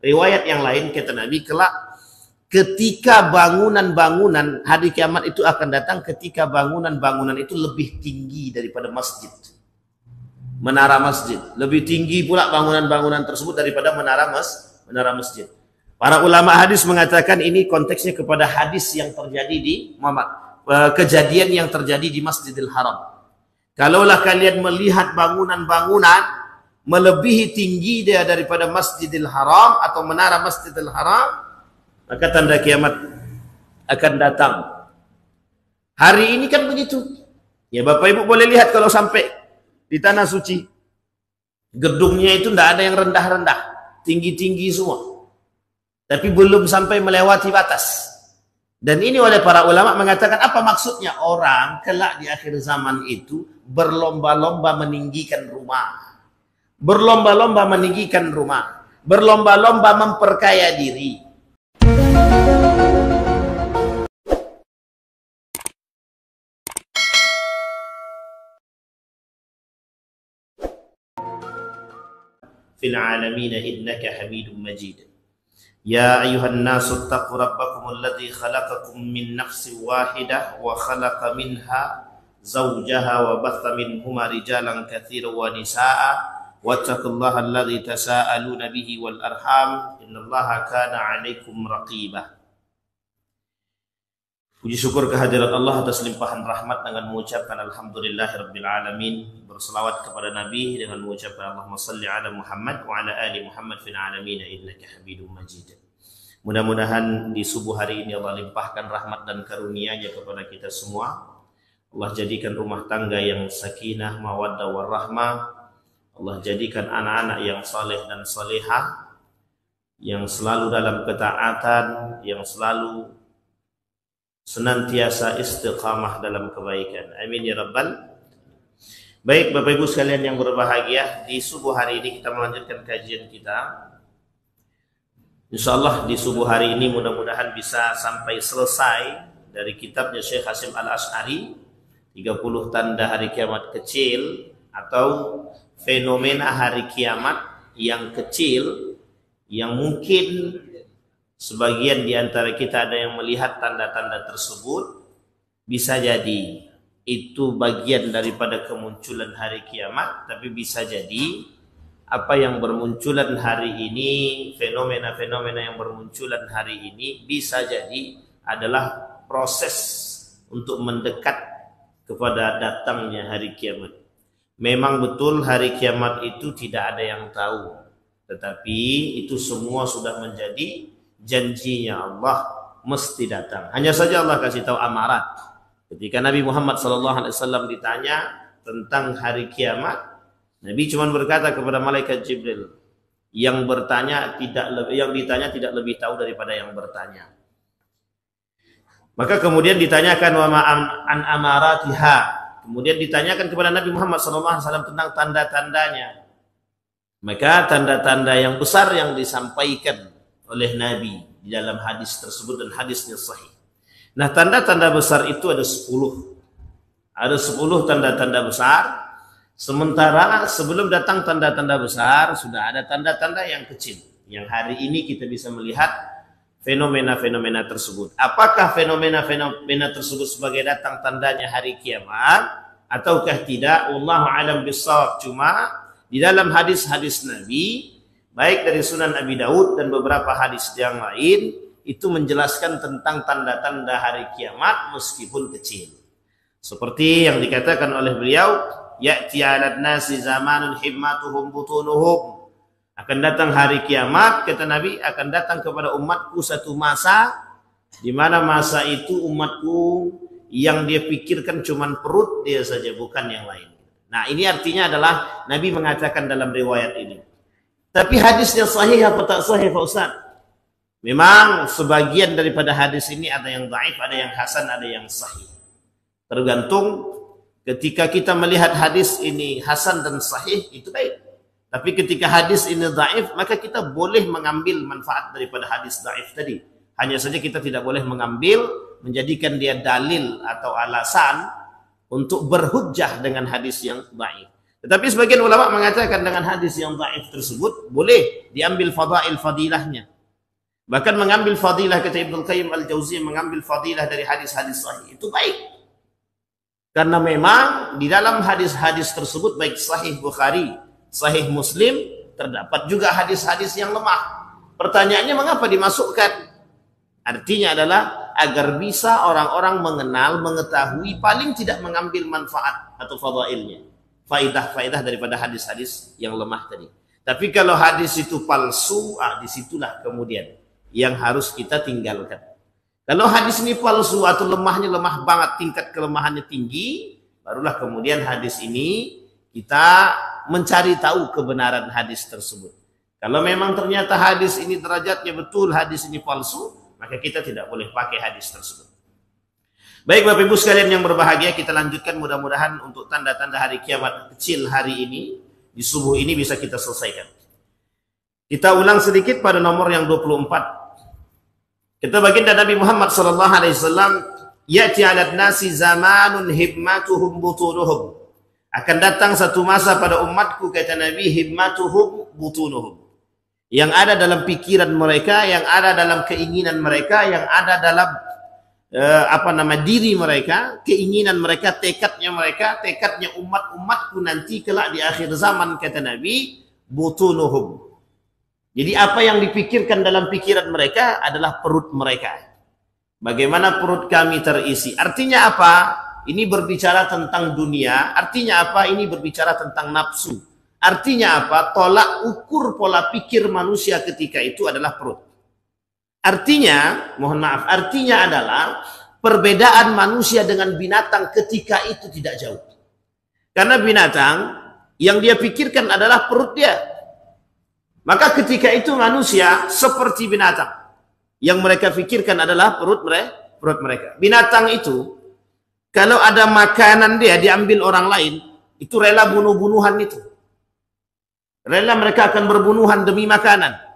riwayat yang lain kata Nabi, kelak ketika bangunan-bangunan hari kiamat itu akan datang ketika bangunan-bangunan itu lebih tinggi daripada masjid. Menara masjid. Lebih tinggi pula bangunan-bangunan tersebut daripada menara masjid. Para ulama hadis mengatakan ini konteksnya kepada hadis yang terjadi di Muhammad. Kejadian yang terjadi di Masjidil Haram. Kalaulah kalian melihat bangunan-bangunan melebihi tinggi dia daripada Masjidil Haram atau menara Masjidil Haram, maka tanda kiamat akan datang. Hari ini kan begitu. Ya Bapak Ibu boleh lihat kalau sampai di Tanah Suci. Gedungnya itu tidak ada yang rendah-rendah. Tinggi-tinggi semua. Tapi belum sampai melewati batas. Dan ini oleh para ulama mengatakan apa maksudnya? Orang kelak di akhir zaman itu berlomba-lomba meninggikan rumah. Berlomba-lomba meninggikan rumah. Berlomba-lomba memperkaya diri. Fil alamin innaka Hamidum Majid. Ya ayuhan nasu taqu rabbakum alladhi khalaqakum min nafsin wahidah wa khalaqa minha zawjaha wa batha minhuma rijalan katsiran wa nisaa wattaqullaha alladhi tasaaluna bihi wal arham innallaha kana 'alaikum raqiba. Puji syukur kehadirat Allah atas limpahan rahmat dengan mengucapkan alhamdulillahirabbil alamin, berselawat kepada Nabi dengan mengucapkan Allahumma shalli ala Muhammad wa ala ali Muhammad fil alamin innaka Hamidum Majid. Mudah-mudahan di subuh hari ini Allah limpahkan rahmat dan karunia-Nya kepada kita semua. Allah jadikan rumah tangga yang sakinah, mawaddah warahmah. Allah jadikan anak-anak yang saleh dan salehah, yang selalu dalam ketaatan, yang selalu senantiasa istiqamah dalam kebaikan. Amin ya rabbal. Baik Bapak Ibu sekalian yang berbahagia, di subuh hari ini kita melanjutkan kajian kita. Insyaallah di subuh hari ini mudah-mudahan bisa sampai selesai dari kitabnya Syekh Hasyim Al-Asy'ari 30 tanda hari kiamat kecil atau fenomena hari kiamat yang kecil yang mungkin sebagian di antara kita ada yang melihat tanda-tanda tersebut, bisa jadi itu bagian daripada kemunculan hari kiamat, tapi bisa jadi apa yang bermunculan hari ini, fenomena-fenomena yang bermunculan hari ini bisa jadi adalah proses untuk mendekat kepada datangnya hari kiamat. Memang betul hari kiamat itu tidak ada yang tahu, tetapi itu semua sudah menjadi janjinya Allah mesti datang. Hanya saja Allah kasih tahu amarat. Ketika Nabi Muhammad SAW ditanya tentang hari kiamat, Nabi cuma berkata kepada malaikat Jibril, yang ditanya tidak lebih tahu daripada yang bertanya. Maka kemudian ditanyakan wa an amaratiha. Kemudian ditanyakan kepada Nabi Muhammad SAW tentang tanda-tandanya. Maka tanda-tanda yang besar yang disampaikan oleh Nabi di dalam hadis tersebut dan hadisnya sahih. Nah, tanda-tanda besar itu ada 10. Ada 10 tanda-tanda besar. Sementara sebelum datang tanda-tanda besar sudah ada tanda-tanda yang kecil. Yang hari ini kita bisa melihat fenomena-fenomena tersebut. Apakah fenomena-fenomena tersebut sebagai datang tandanya hari kiamat ataukah tidak? Wallahu a'lam bissawab. Cuma di dalam hadis-hadis Nabi baik dari Sunan Abi Daud dan beberapa hadis yang lain itu menjelaskan tentang tanda-tanda hari kiamat meskipun kecil. Seperti yang dikatakan oleh beliau, ya'ti 'alan nasi zamanun himmatuhum butunuhum. Akan datang hari kiamat, kata Nabi, akan datang kepada umatku satu masa di mana masa itu umatku yang dia pikirkan cuman perut dia saja, bukan yang lain. Nah, ini artinya adalah Nabi mengatakan dalam riwayat ini. Tapi hadisnya sahih apa tak sahih Pak Ustaz? Memang sebagian daripada hadis ini ada yang dhaif, ada yang hasan, ada yang sahih. Tergantung ketika kita melihat hadis ini hasan dan sahih itu baik. Tapi ketika hadis ini dhaif, maka kita boleh mengambil manfaat daripada hadis dhaif tadi. Hanya saja kita tidak boleh mengambil, menjadikan dia dalil atau alasan untuk berhujjah dengan hadis yang dhaif. Tetapi sebagian ulama mengatakan dengan hadis yang dhaif tersebut boleh diambil fadail fadilahnya. Bahkan mengambil fadilah, kata Ibnu Qayyim Al-Jauziyah, mengambil fadilah dari hadis-hadis sahih itu baik. Karena memang di dalam hadis-hadis tersebut baik sahih Bukhari, sahih Muslim, terdapat juga hadis-hadis yang lemah. Pertanyaannya mengapa dimasukkan? Artinya adalah agar bisa orang-orang mengenal, mengetahui, paling tidak mengambil manfaat atau fadailnya. Faidah-faidah daripada hadis-hadis yang lemah tadi. Tapi kalau hadis itu palsu, disitulah kemudian yang harus kita tinggalkan. Kalau hadis ini palsu atau lemahnya lemah banget, tingkat kelemahannya tinggi, barulah kemudian hadis ini kita mencari tahu kebenaran hadis tersebut. Kalau memang ternyata hadis ini derajatnya betul, hadis ini palsu, maka kita tidak boleh pakai hadis tersebut. Baik Bapak Ibu sekalian yang berbahagia, kita lanjutkan mudah-mudahan untuk tanda-tanda hari kiamat kecil hari ini, di subuh ini bisa kita selesaikan. Kita ulang sedikit pada nomor yang 24. Kita baginda Nabi Muhammad sallallahu alaihi wasallam, ya'ti 'alan nasi zamanun himmatuhum butunuhum. Akan datang satu masa pada umatku, kata Nabi, himmatuhum butunuhum. Yang ada dalam pikiran mereka, yang ada dalam keinginan mereka, yang ada dalam diri mereka, keinginan mereka, tekadnya umat-umatku nanti kelak di akhir zaman, kata Nabi, butunuhum. Jadi apa yang dipikirkan dalam pikiran mereka adalah perut mereka. Bagaimana perut kami terisi? Artinya apa? Ini berbicara tentang dunia. Artinya apa? Ini berbicara tentang nafsu. Artinya apa? Tolak ukur pola pikir manusia ketika itu adalah perut. Artinya, mohon maaf, artinya adalah perbedaan manusia dengan binatang ketika itu tidak jauh. Karena binatang yang dia pikirkan adalah perut dia. Maka ketika itu manusia seperti binatang. Yang mereka pikirkan adalah perut mereka. Binatang itu, kalau ada makanan dia diambil orang lain, itu rela bunuh-bunuhan itu. Rela mereka akan berbunuhan demi makanan.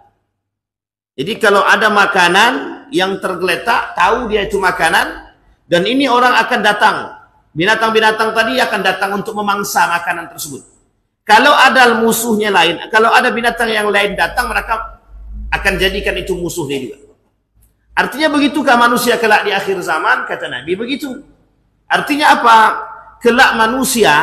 Jadi kalau ada makanan yang tergeletak, tahu dia itu makanan, dan ini orang akan datang. Binatang-binatang tadi akan datang untuk memangsa makanan tersebut. Kalau ada musuhnya lain, kalau ada binatang yang lain datang, mereka akan jadikan itu musuhnya juga. Artinya begitukah manusia kelak di akhir zaman, kata Nabi, begitu. Artinya apa? Kelak manusia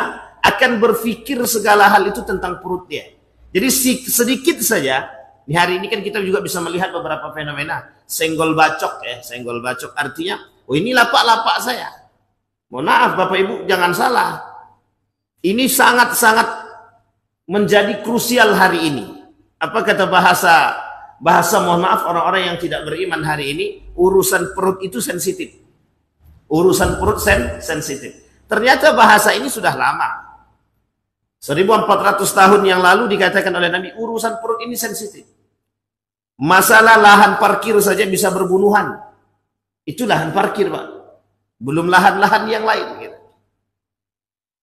akan berpikir segala hal itu tentang perut dia. Jadi sedikit saja, di hari ini kan kita juga bisa melihat beberapa fenomena. Senggol bacok ya, senggol bacok artinya, oh ini lapak-lapak saya. Mohon maaf Bapak Ibu, jangan salah. Ini sangat-sangat menjadi krusial hari ini. Apa kata bahasa mohon maaf orang-orang yang tidak beriman hari ini, urusan perut itu sensitif. Urusan perut sensitif. Ternyata bahasa ini sudah lama. 1400 tahun yang lalu dikatakan oleh Nabi, urusan perut ini sensitif. Masalah lahan parkir saja bisa berbunuhan. Itu lahan parkir, Pak. Belum lahan-lahan yang lain. Gitu.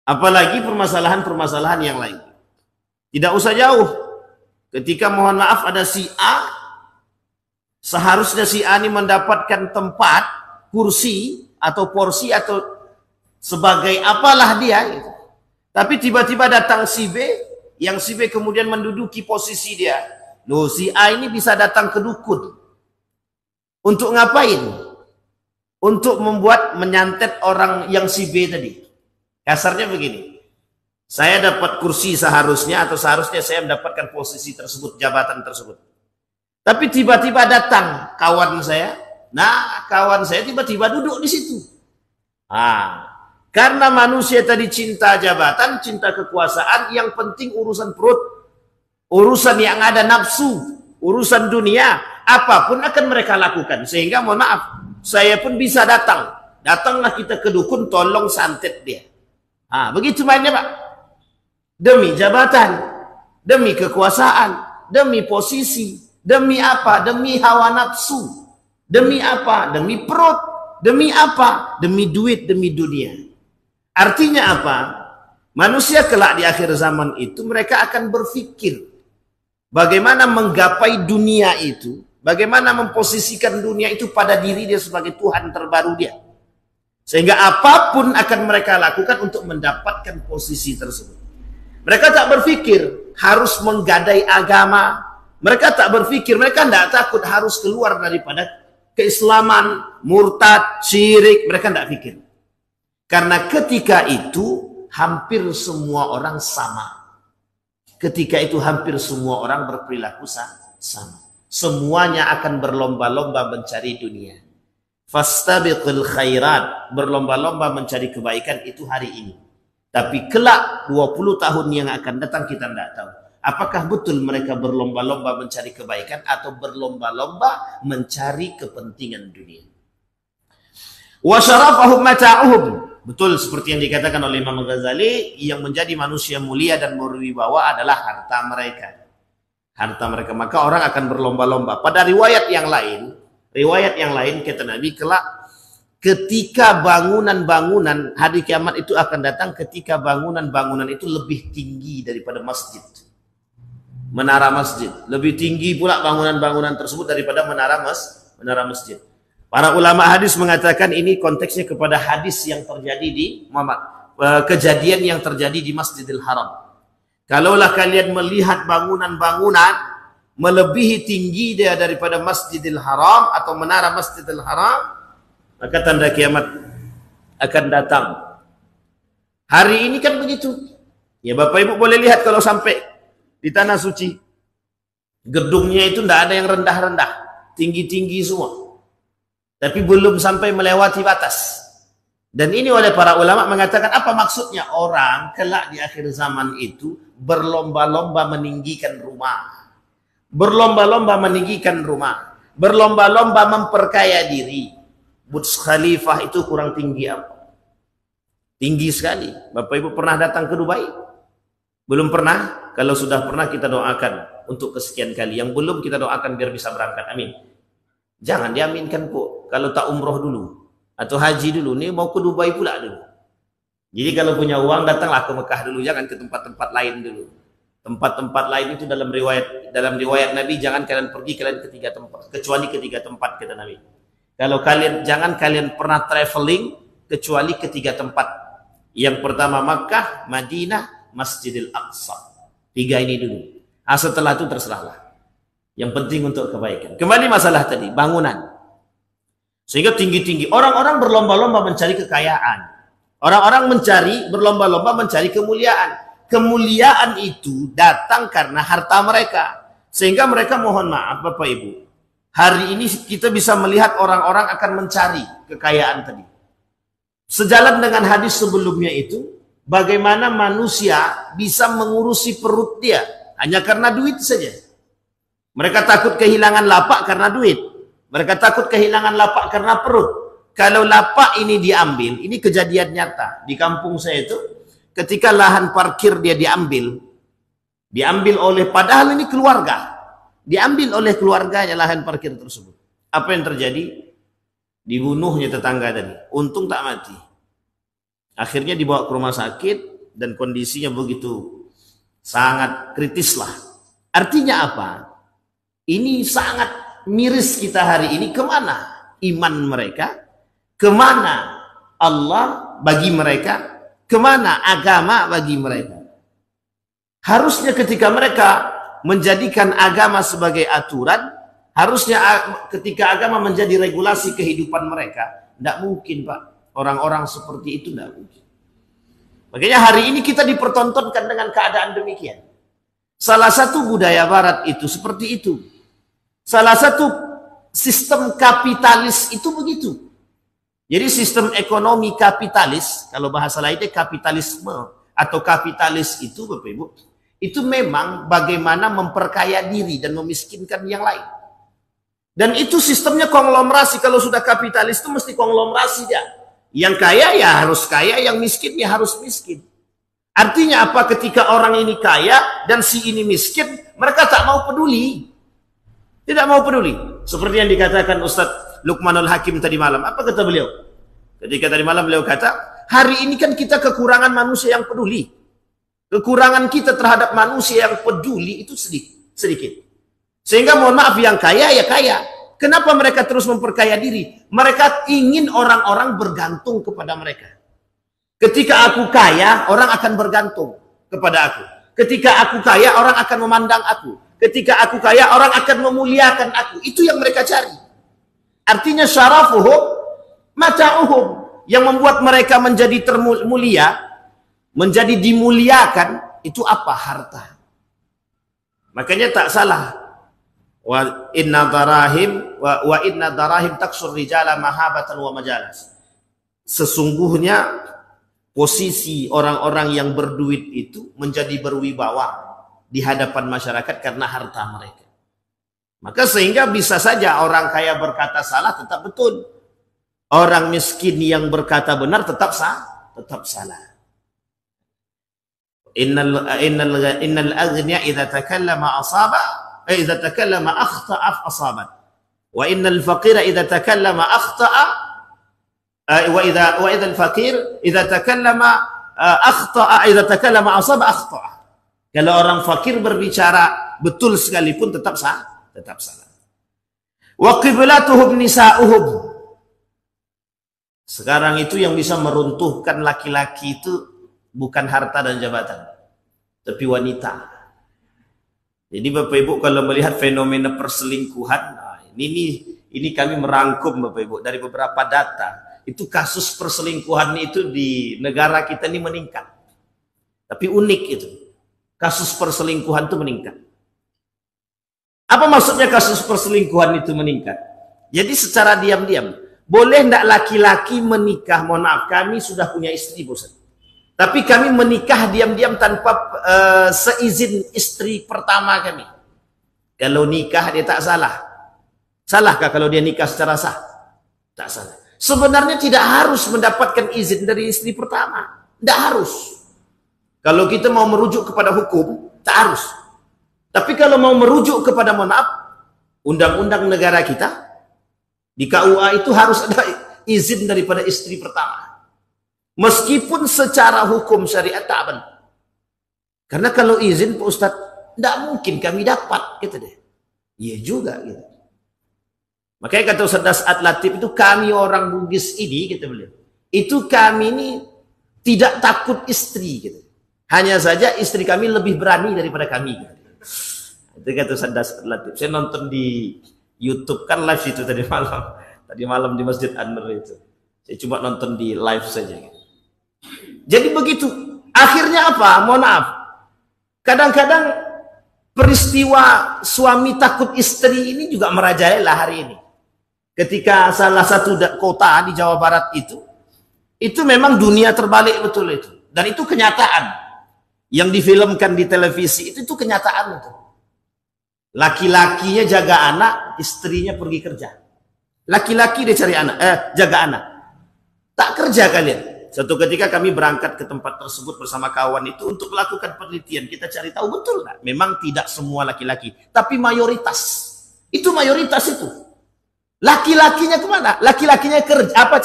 Apalagi permasalahan-permasalahan yang lain. Tidak usah jauh. Ketika mohon maaf ada si A, seharusnya si A ini mendapatkan tempat, kursi, atau porsi, atau sebagai apalah dia. Gitu. Tapi tiba-tiba datang si B, yang si B kemudian menduduki posisi dia. Loh, si A ini bisa datang ke dukun. Untuk ngapain? Untuk menyantet orang yang si B tadi. Kasarnya begini. Saya dapat kursi seharusnya, atau seharusnya saya mendapatkan posisi tersebut, jabatan tersebut. Tapi tiba-tiba datang kawan saya. Nah, kawan saya tiba-tiba duduk di situ. Karena manusia tadi cinta jabatan, cinta kekuasaan, yang penting urusan perut. Urusan yang ada nafsu, urusan dunia, apapun akan mereka lakukan. Sehingga mohon maaf, saya pun bisa datang. Datanglah kita ke dukun, tolong santet dia. Begitu mainnya Pak. Demi jabatan, demi kekuasaan, demi posisi, demi apa? Demi hawa nafsu. Demi apa? Demi perut. Demi apa? Demi duit, demi dunia. Artinya apa? Manusia kelak di akhir zaman itu mereka akan berpikir bagaimana menggapai dunia itu, bagaimana memposisikan dunia itu pada diri dia sebagai Tuhan terbaru dia. Sehingga apapun akan mereka lakukan untuk mendapatkan posisi tersebut. Mereka tak berpikir harus menggadai agama. Mereka tak berpikir, mereka tidak takut harus keluar daripada keislaman, murtad, syirik. Mereka tidak pikir. Karena ketika itu hampir semua orang sama. Ketika itu hampir semua orang berperilaku sama. Semuanya akan berlomba-lomba mencari dunia. Fastabiqul khairat, berlomba-lomba mencari kebaikan itu hari ini. Tapi kelak 20 tahun yang akan datang kita tidak tahu. Apakah betul mereka berlomba-lomba mencari kebaikan atau berlomba-lomba mencari kepentingan dunia. Wa syarafahum mata'uhum. Betul seperti yang dikatakan oleh Imam Ghazali, yang menjadi manusia mulia dan berwibawa adalah harta mereka. Harta mereka, maka orang akan berlomba-lomba. Pada riwayat yang lain kata Nabi, kelak ketika bangunan-bangunan hari kiamat itu akan datang ketika bangunan-bangunan itu lebih tinggi daripada masjid. Menara masjid. Lebih tinggi pula bangunan-bangunan tersebut daripada menara masjid. Para ulama hadis mengatakan ini konteksnya kepada hadis yang terjadi di Muhammad. Kejadian yang terjadi di Masjidil Haram. Kalaulah kalian melihat bangunan-bangunan melebihi tinggi dia daripada Masjidil Haram atau menara Masjidil Haram, maka tanda kiamat akan datang. Hari ini kan begitu. Ya Bapak Ibu boleh lihat kalau sampai di Tanah Suci. Gedungnya itu tidak ada yang rendah-rendah. Tinggi-tinggi semua. Tapi belum sampai melewati batas. Dan ini oleh para ulama mengatakan apa maksudnya? Orang kelak di akhir zaman itu berlomba-lomba meninggikan rumah. Berlomba-lomba meninggikan rumah. Berlomba-lomba memperkaya diri. Burj Khalifah itu kurang tinggi apa? Tinggi sekali. Bapak Ibu pernah datang ke Dubai? Belum pernah? Kalau sudah pernah kita doakan untuk kesekian kali. Yang belum kita doakan biar bisa berangkat. Amin. Jangan diaminkan kok. Kalau tak umroh dulu. Atau haji dulu. Ini mau ke Dubai pula dulu. Jadi kalau punya uang datanglah ke Mekah dulu. Jangan ke tempat-tempat lain dulu. Tempat-tempat lain itu dalam riwayat Nabi. Jangan kalian pergi kalian ke 3 tempat. Kecuali ke 3 tempat kata Nabi. Kalau jangan kalian pernah traveling kecuali ke 3 tempat. Yang pertama Makkah, Madinah, Masjidil Aqsa. 3 ini dulu. Setelah itu terserahlah. Yang penting untuk kebaikan. Kembali masalah tadi, bangunan. Sehingga tinggi-tinggi. Orang-orang berlomba-lomba mencari kekayaan. Orang-orang berlomba-lomba mencari kemuliaan. Kemuliaan itu datang karena harta mereka. Sehingga mereka mohon maaf Bapak Ibu. Hari ini kita bisa melihat orang-orang akan mencari kekayaan tadi. Sejalan dengan hadis sebelumnya itu. Bagaimana manusia bisa mengurusi perut dia hanya karena duit saja. Mereka takut kehilangan lapak karena duit. Mereka takut kehilangan lapak karena perut. Kalau lapak ini diambil, ini kejadian nyata. Di kampung saya itu, ketika lahan parkir dia diambil oleh, padahal ini keluarga. Diambil oleh keluarganya lahan parkir tersebut. Apa yang terjadi? Dibunuhnya tetangga tadi. Untung tak mati. Akhirnya dibawa ke rumah sakit dan kondisinya begitu sangat kritis lah. Artinya apa? Ini sangat miris kita hari ini. Kemana iman mereka? Kemana Allah bagi mereka? Kemana agama bagi mereka? Harusnya ketika mereka menjadikan agama sebagai aturan, harusnya ketika agama menjadi regulasi kehidupan mereka. Tidak mungkin Pak. Orang-orang seperti itu tidak mungkin. Makanya hari ini kita dipertontonkan dengan keadaan demikian. Salah satu budaya barat itu seperti itu. Salah satu sistem kapitalis itu begitu. Jadi sistem ekonomi kapitalis, kalau bahasa lainnya kapitalisme atau kapitalis itu Bapak Ibu, itu memang bagaimana memperkaya diri dan memiskinkan yang lain. Dan itu sistemnya konglomerasi. Kalau sudah kapitalis itu mesti konglomerasi dia. Yang kaya ya harus kaya, yang miskin ya harus miskin. Artinya apa? Ketika orang ini kaya dan si ini miskin, mereka tak mau peduli. Tidak mau peduli. Seperti yang dikatakan Ustadz Luqmanul Hakim tadi malam. Apa kata beliau? Ketika tadi malam beliau kata, hari ini kan kita kekurangan manusia yang peduli. Kekurangan kita terhadap manusia yang peduli itu sedikit. Sehingga mohon maaf, yang kaya ya kaya. Kenapa mereka terus memperkaya diri? Mereka ingin orang-orang bergantung kepada mereka. Ketika aku kaya, orang akan bergantung kepada aku. Ketika aku kaya, orang akan memandang aku. Ketika aku kaya, orang akan memuliakan aku. Itu yang mereka cari. Artinya syarafuhum mata'uhum. Yang membuat mereka menjadi termulia, menjadi dimuliakan, itu apa? Harta. Makanya tak salah. Wa inna darahim taksur rijala mahabatan wa majalas. Sesungguhnya posisi orang-orang yang berduit itu menjadi berwibawa di hadapan masyarakat karena harta mereka. Maka sehingga bisa saja orang kaya berkata salah tetap betul. Orang miskin yang berkata benar tetap salah. Innal aghniya idza takallama asaba, idza takallama akhta'a asabat. Wa innal faqira idza takallama akhta'a wa idza al-faqir idza takallama akhta'a idza takallama asaba akhta'a. Kalau orang fakir berbicara betul sekalipun tetap salah. Wa qiblatuhum nisa'uhum. Sekarang itu yang bisa meruntuhkan laki-laki itu bukan harta dan jabatan, tapi wanita. Jadi Bapak Ibu kalau melihat fenomena perselingkuhan, ini kami merangkum Bapak Ibu dari beberapa data. Itu kasus perselingkuhan itu di negara kita ini meningkat. Tapi unik itu. Kasus perselingkuhan itu meningkat. Apa maksudnya kasus perselingkuhan itu meningkat? Jadi secara diam-diam, boleh tidak laki-laki menikah? Mohon maaf, kami sudah punya istri bosan. Tapi kami menikah diam-diam tanpa seizin istri pertama kami. Kalau nikah dia tak salah. Salahkah kalau dia nikah secara sah? Tak salah. Sebenarnya tidak harus mendapatkan izin dari istri pertama. Tidak harus. Kalau kita mau merujuk kepada hukum, tak harus. Tapi kalau mau merujuk kepada, mohon maaf, undang-undang negara kita, di KUA itu harus ada izin daripada istri pertama. Meskipun secara hukum syariat tak benar. Karena kalau izin Pak Ustadz, tidak mungkin kami dapat, gitu deh. Iya juga, gitu. Makanya kata Ustadz Saad Latif itu, kami orang Bugis ini, gitu beliau. Itu kami ini tidak takut istri, gitu. Hanya saja istri kami lebih berani daripada kami. Gitu. Itu kata Ustadz Saad Latif. Saya nonton di YouTube, kan live itu tadi malam. Tadi malam di Masjid An-Nur itu. Saya cuma nonton di live saja. Gitu. Jadi begitu. Akhirnya apa? Mohon maaf. Kadang-kadang peristiwa suami takut istri ini juga merajalela hari ini. Ketika salah satu kota di Jawa Barat itu memang dunia terbalik betul itu. Dan itu kenyataan. Yang difilmkan di televisi itu kenyataan itu. Laki-lakinya jaga anak, istrinya pergi kerja. Laki-laki dia cari anak, jaga anak. Tak kerja kalian. Suatu ketika kami berangkat ke tempat tersebut bersama kawan itu untuk melakukan penelitian. Kita cari tahu betul nggak? Memang tidak semua laki-laki, tapi mayoritas. Itu mayoritas itu. Laki-lakinya kemana? Laki-lakinya kerja apa?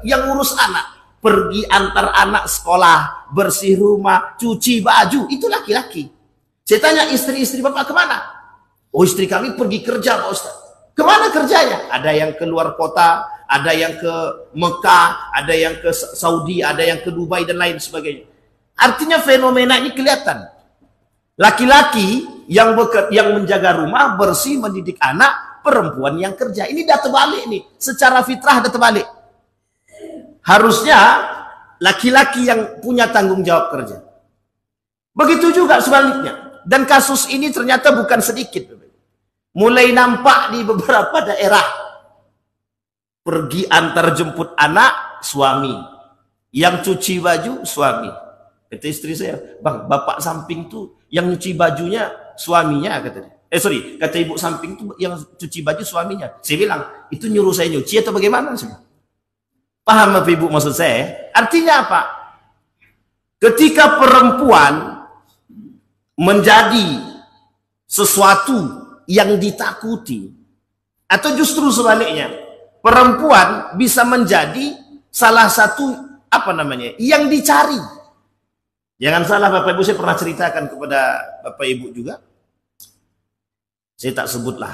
Yang ngurus anak, pergi antar anak sekolah, bersih rumah, cuci baju. Itu laki-laki. Saya tanya istri-istri bapak kemana? Oh istri kami pergi kerja Pak Ustaz. Kemana kerjanya? Ada yang ke luar kota, ada yang ke Mekah, ada yang ke Saudi, ada yang ke Dubai dan lain sebagainya. Artinya fenomena ini kelihatan. Laki-laki yang menjaga rumah, bersih, mendidik anak, perempuan yang kerja. Ini dah terbalik nih. Secara fitrah dah terbalik. Harusnya laki-laki yang punya tanggung jawab kerja. Begitu juga sebaliknya. Dan kasus ini ternyata bukan sedikit. Mulai nampak di beberapa daerah. Pergi antar jemput anak, suami. Yang cuci baju, suami. Kata istri saya, bang, bapak samping tuh yang cuci bajunya suaminya, katanya. Kata ibu samping tuh yang cuci baju suaminya. Saya bilang, itu nyuruh saya nyuci atau bagaimana? Paham apa ibu maksud saya? Artinya apa? Ketika perempuan menjadi sesuatu yang ditakuti, atau justru sebaliknya, perempuan bisa menjadi salah satu yang dicari. Jangan salah Bapak Ibu, saya pernah ceritakan kepada Bapak Ibu juga. Saya tak sebutlah,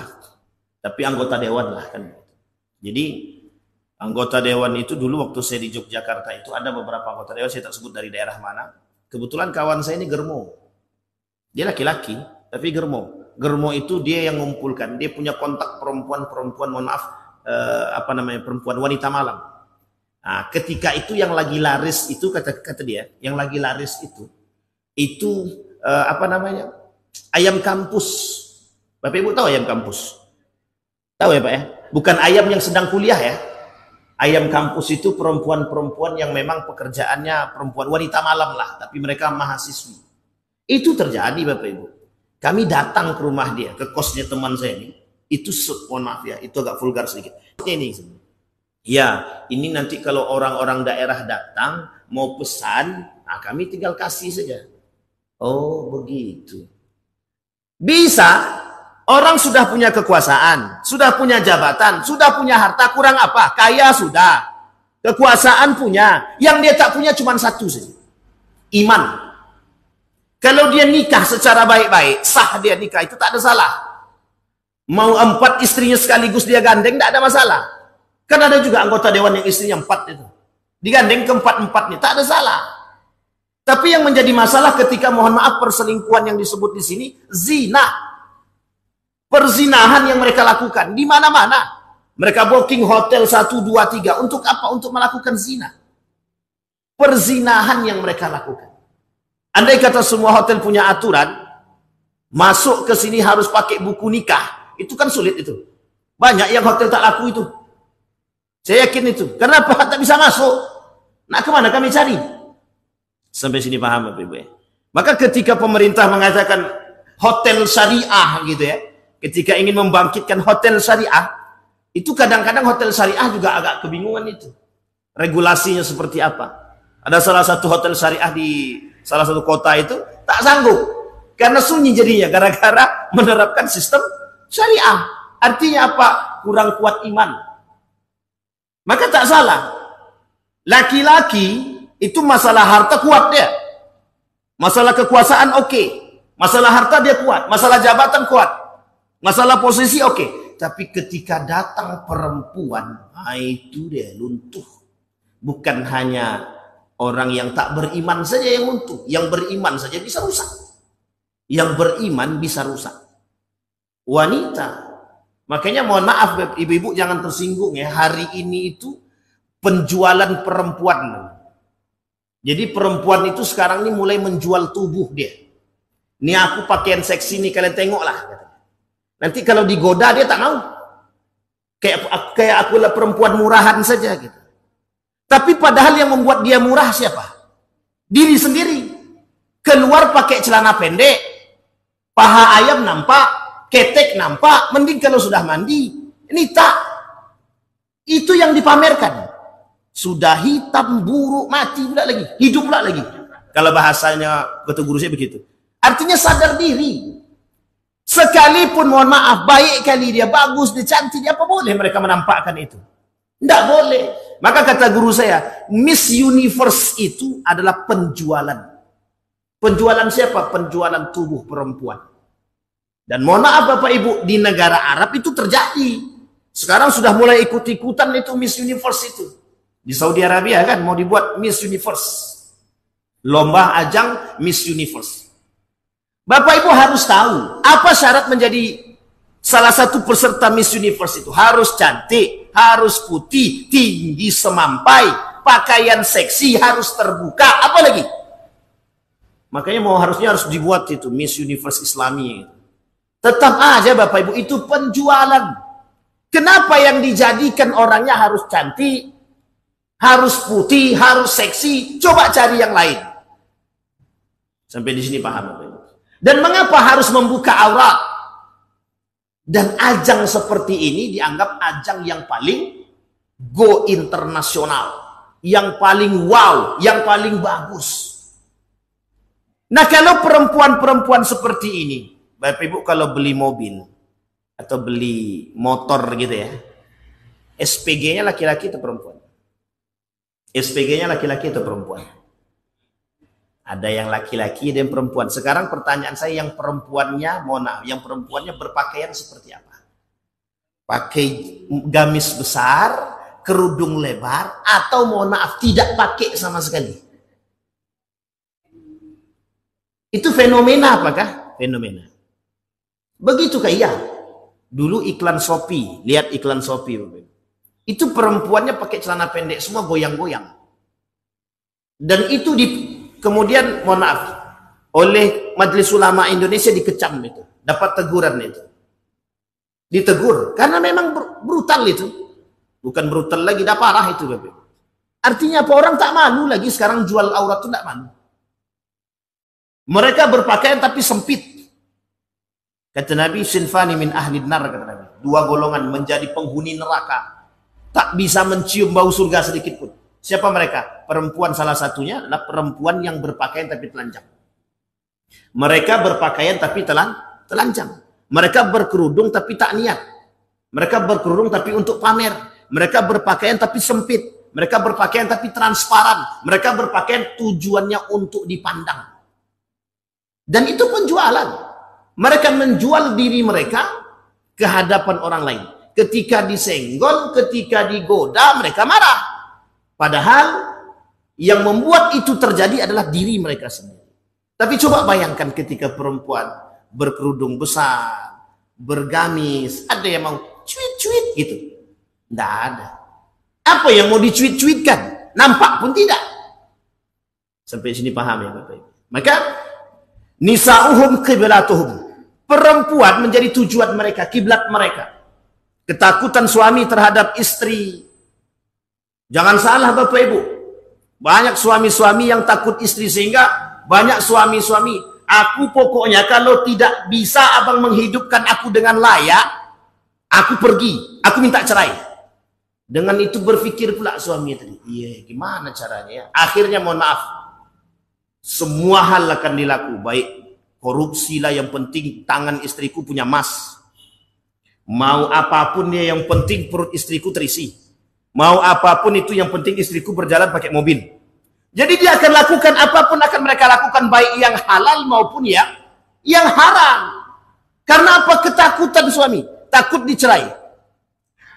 tapi anggota dewan lah kan. Jadi anggota dewan itu dulu waktu saya di Yogyakarta itu ada beberapa anggota dewan, saya tak sebut dari daerah mana. Kebetulan kawan saya ini germo. Dia laki-laki, tapi germo. Germo itu dia yang mengumpulkan. Dia punya kontak perempuan-perempuan, mohon maaf, perempuan wanita malam. Nah, ketika itu yang lagi laris itu, kata dia, yang lagi laris itu ayam kampus. Bapak Ibu tahu ayam kampus? Tahu ya Pak ya? Bukan ayam yang sedang kuliah ya. Ayam kampus itu perempuan-perempuan yang memang pekerjaannya perempuan wanita malam lah, tapi mereka mahasiswi. Itu terjadi Bapak Ibu. Kami datang ke rumah dia, ke kosnya teman saya ini. Itu mohon maaf ya, itu agak vulgar sedikit. Ini ya, ini nanti kalau orang-orang daerah datang mau pesan, nah kami tinggal kasih saja. Oh begitu. Bisa. Orang sudah punya kekuasaan, sudah punya jabatan, sudah punya harta, kurang apa? Kaya sudah. Kekuasaan punya. Yang dia tak punya cuma satu saja. Iman. Kalau dia nikah secara baik-baik, sah dia nikah, itu tak ada salah. Mau 4 istrinya sekaligus dia gandeng, tak ada masalah. Kan ada juga anggota dewan yang istrinya 4 itu. Digandeng ke 4-4 nih, tak ada salah. Tapi yang menjadi masalah ketika mohon maaf perselingkuhan yang disebut di sini, zina. Perzinahan yang mereka lakukan di mana-mana. Mereka booking hotel 1, 2, 3 untuk apa? Untuk melakukan zina. Perzinahan yang mereka lakukan. Andai kata semua hotel punya aturan, masuk ke sini harus pakai buku nikah, itu kan sulit itu. Banyak yang hotel tak laku itu. Saya yakin itu. Kenapa tak bisa masuk? Nah, kemana kami cari? Sampai sini paham Bapak Ibu ya? Maka ketika pemerintah mengatakan hotel syariah gitu ya, ketika ingin membangkitkan hotel syariah, itu kadang-kadang hotel syariah juga agak kebingungan itu. Regulasinya seperti apa. Ada salah satu hotel syariah di salah satu kota itu, tak sanggup. Karena sunyi jadinya, gara-gara menerapkan sistem syariah. Artinya apa? Kurang kuat iman. Maka tak salah. Laki-laki, itu masalah harta kuat dia. Masalah kekuasaan oke. Masalah harta dia kuat. Masalah jabatan kuat. Masalah posisi oke. Tapi ketika datang perempuan, itu dia luntuh. Bukan hanya orang yang tak beriman saja yang luntuh. Yang beriman saja bisa rusak. Yang beriman bisa rusak. Wanita. Makanya mohon maaf ibu-ibu jangan tersinggung ya. Hari ini itu penjualan perempuan. Jadi perempuan itu sekarang ini mulai menjual tubuh dia. Ini aku pakaian seksi nih, kalian tengoklah. Nanti kalau digoda dia tak mau. Kayak aku lah perempuan murahan saja gitu. Tapi padahal yang membuat dia murah siapa? Diri sendiri. Keluar pakai celana pendek, paha ayam nampak, ketek nampak, mending kalau sudah mandi. Ini tak. Itu yang dipamerkan. Sudah hitam, buruk, mati pula lagi, hidup pula lagi. Kalau bahasanya kata guru saya begitu. Artinya sadar diri. Sekalipun mohon maaf, baik kali dia, bagus, dia cantik, apa boleh mereka menampakkan itu? Tidak boleh. Maka kata guru saya, Miss Universe itu adalah penjualan. Penjualan siapa? Penjualan tubuh perempuan. Dan mohon maaf Bapak Ibu, di negara Arab itu terjadi. Sekarang sudah mulai ikut-ikutan itu Miss Universe itu. Di Saudi Arabia kan mau dibuat Miss Universe. Lomba ajang Miss Universe. Bapak Ibu harus tahu, apa syarat menjadi salah satu peserta Miss Universe itu? Harus cantik, harus putih, tinggi semampai, pakaian seksi, harus terbuka, apa lagi? Makanya harusnya harus dibuat itu Miss Universe Islami. Tetap aja Bapak Ibu, itu penjualan. Kenapa yang dijadikan orangnya harus cantik, harus putih, harus seksi? Coba cari yang lain. Sampai di sini paham Bapak Ibu? Dan mengapa harus membuka aurat? Dan ajang seperti ini dianggap ajang yang paling go internasional, yang paling wow, yang paling bagus. Nah kalau perempuan-perempuan seperti ini, Bapak Ibu kalau beli mobil atau beli motor gitu ya, SPG-nya laki-laki atau perempuan? SPG-nya laki-laki atau perempuan? Ada yang laki-laki, ada yang perempuan. Sekarang pertanyaan saya, yang perempuannya, mohon maaf, yang perempuannya berpakaian seperti apa? Pakai gamis besar, kerudung lebar, atau mohon maaf, tidak pakai sama sekali? Itu fenomena apakah? Fenomena. Begitukah? Iya. Dulu iklan Shopee, lihat iklan Shopee. Itu perempuannya pakai celana pendek semua goyang-goyang. Dan itu kemudian mohon maaf oleh Majelis Ulama Indonesia dikecam itu, dapat teguran itu. Ditegur karena memang brutal itu. Bukan brutal lagi, dah parah itu, Bapak. Artinya apa? Orang tak malu lagi sekarang jual aurat itu, tak malu. Mereka berpakaian tapi sempit. Kata Nabi, sinfani min ahli nar, kata Nabi. Dua golongan menjadi penghuni neraka. Tak bisa mencium bau surga sedikit pun. Siapa mereka? Perempuan, salah satunya adalah perempuan yang berpakaian tapi telanjang. Mereka berpakaian tapi telanjang. Mereka berkerudung tapi tak niat. Mereka berkerudung tapi untuk pamer. Mereka berpakaian tapi sempit. Mereka berpakaian tapi transparan. Mereka berpakaian tujuannya untuk dipandang. Dan itu penjualan. Mereka menjual diri mereka ke hadapan orang lain. Ketika disenggol, ketika digoda, mereka marah. Padahal yang membuat itu terjadi adalah diri mereka sendiri. Tapi coba bayangkan ketika perempuan berkerudung besar, bergamis, ada yang mau cuit-cuit gitu. Tidak ada. Apa yang mau dicuit-cuitkan? Nampak pun tidak. Sampai sini paham ya Bapak Ibu. Maka nisa'uhum qiblatuhum. Perempuan menjadi tujuan mereka, kiblat mereka. Ketakutan suami terhadap istri. Jangan salah Bapak Ibu. Banyak suami-suami yang takut istri, sehingga banyak suami-suami, aku pokoknya kalau tidak bisa abang menghidupkan aku dengan layak, aku pergi, aku minta cerai. Dengan itu berpikir pula suami tadi, iya gimana caranya ya? Akhirnya mohon maaf, semua hal akan dilaku, baik korupsi lah, yang penting tangan istriku punya emas. Mau apapun dia, yang penting perut istriku terisi. Mau apapun itu, yang penting istriku berjalan pakai mobil. Jadi dia akan lakukan apapun, akan mereka lakukan, baik yang halal maupun yang haram. Karena apa? Ketakutan suami, takut dicerai.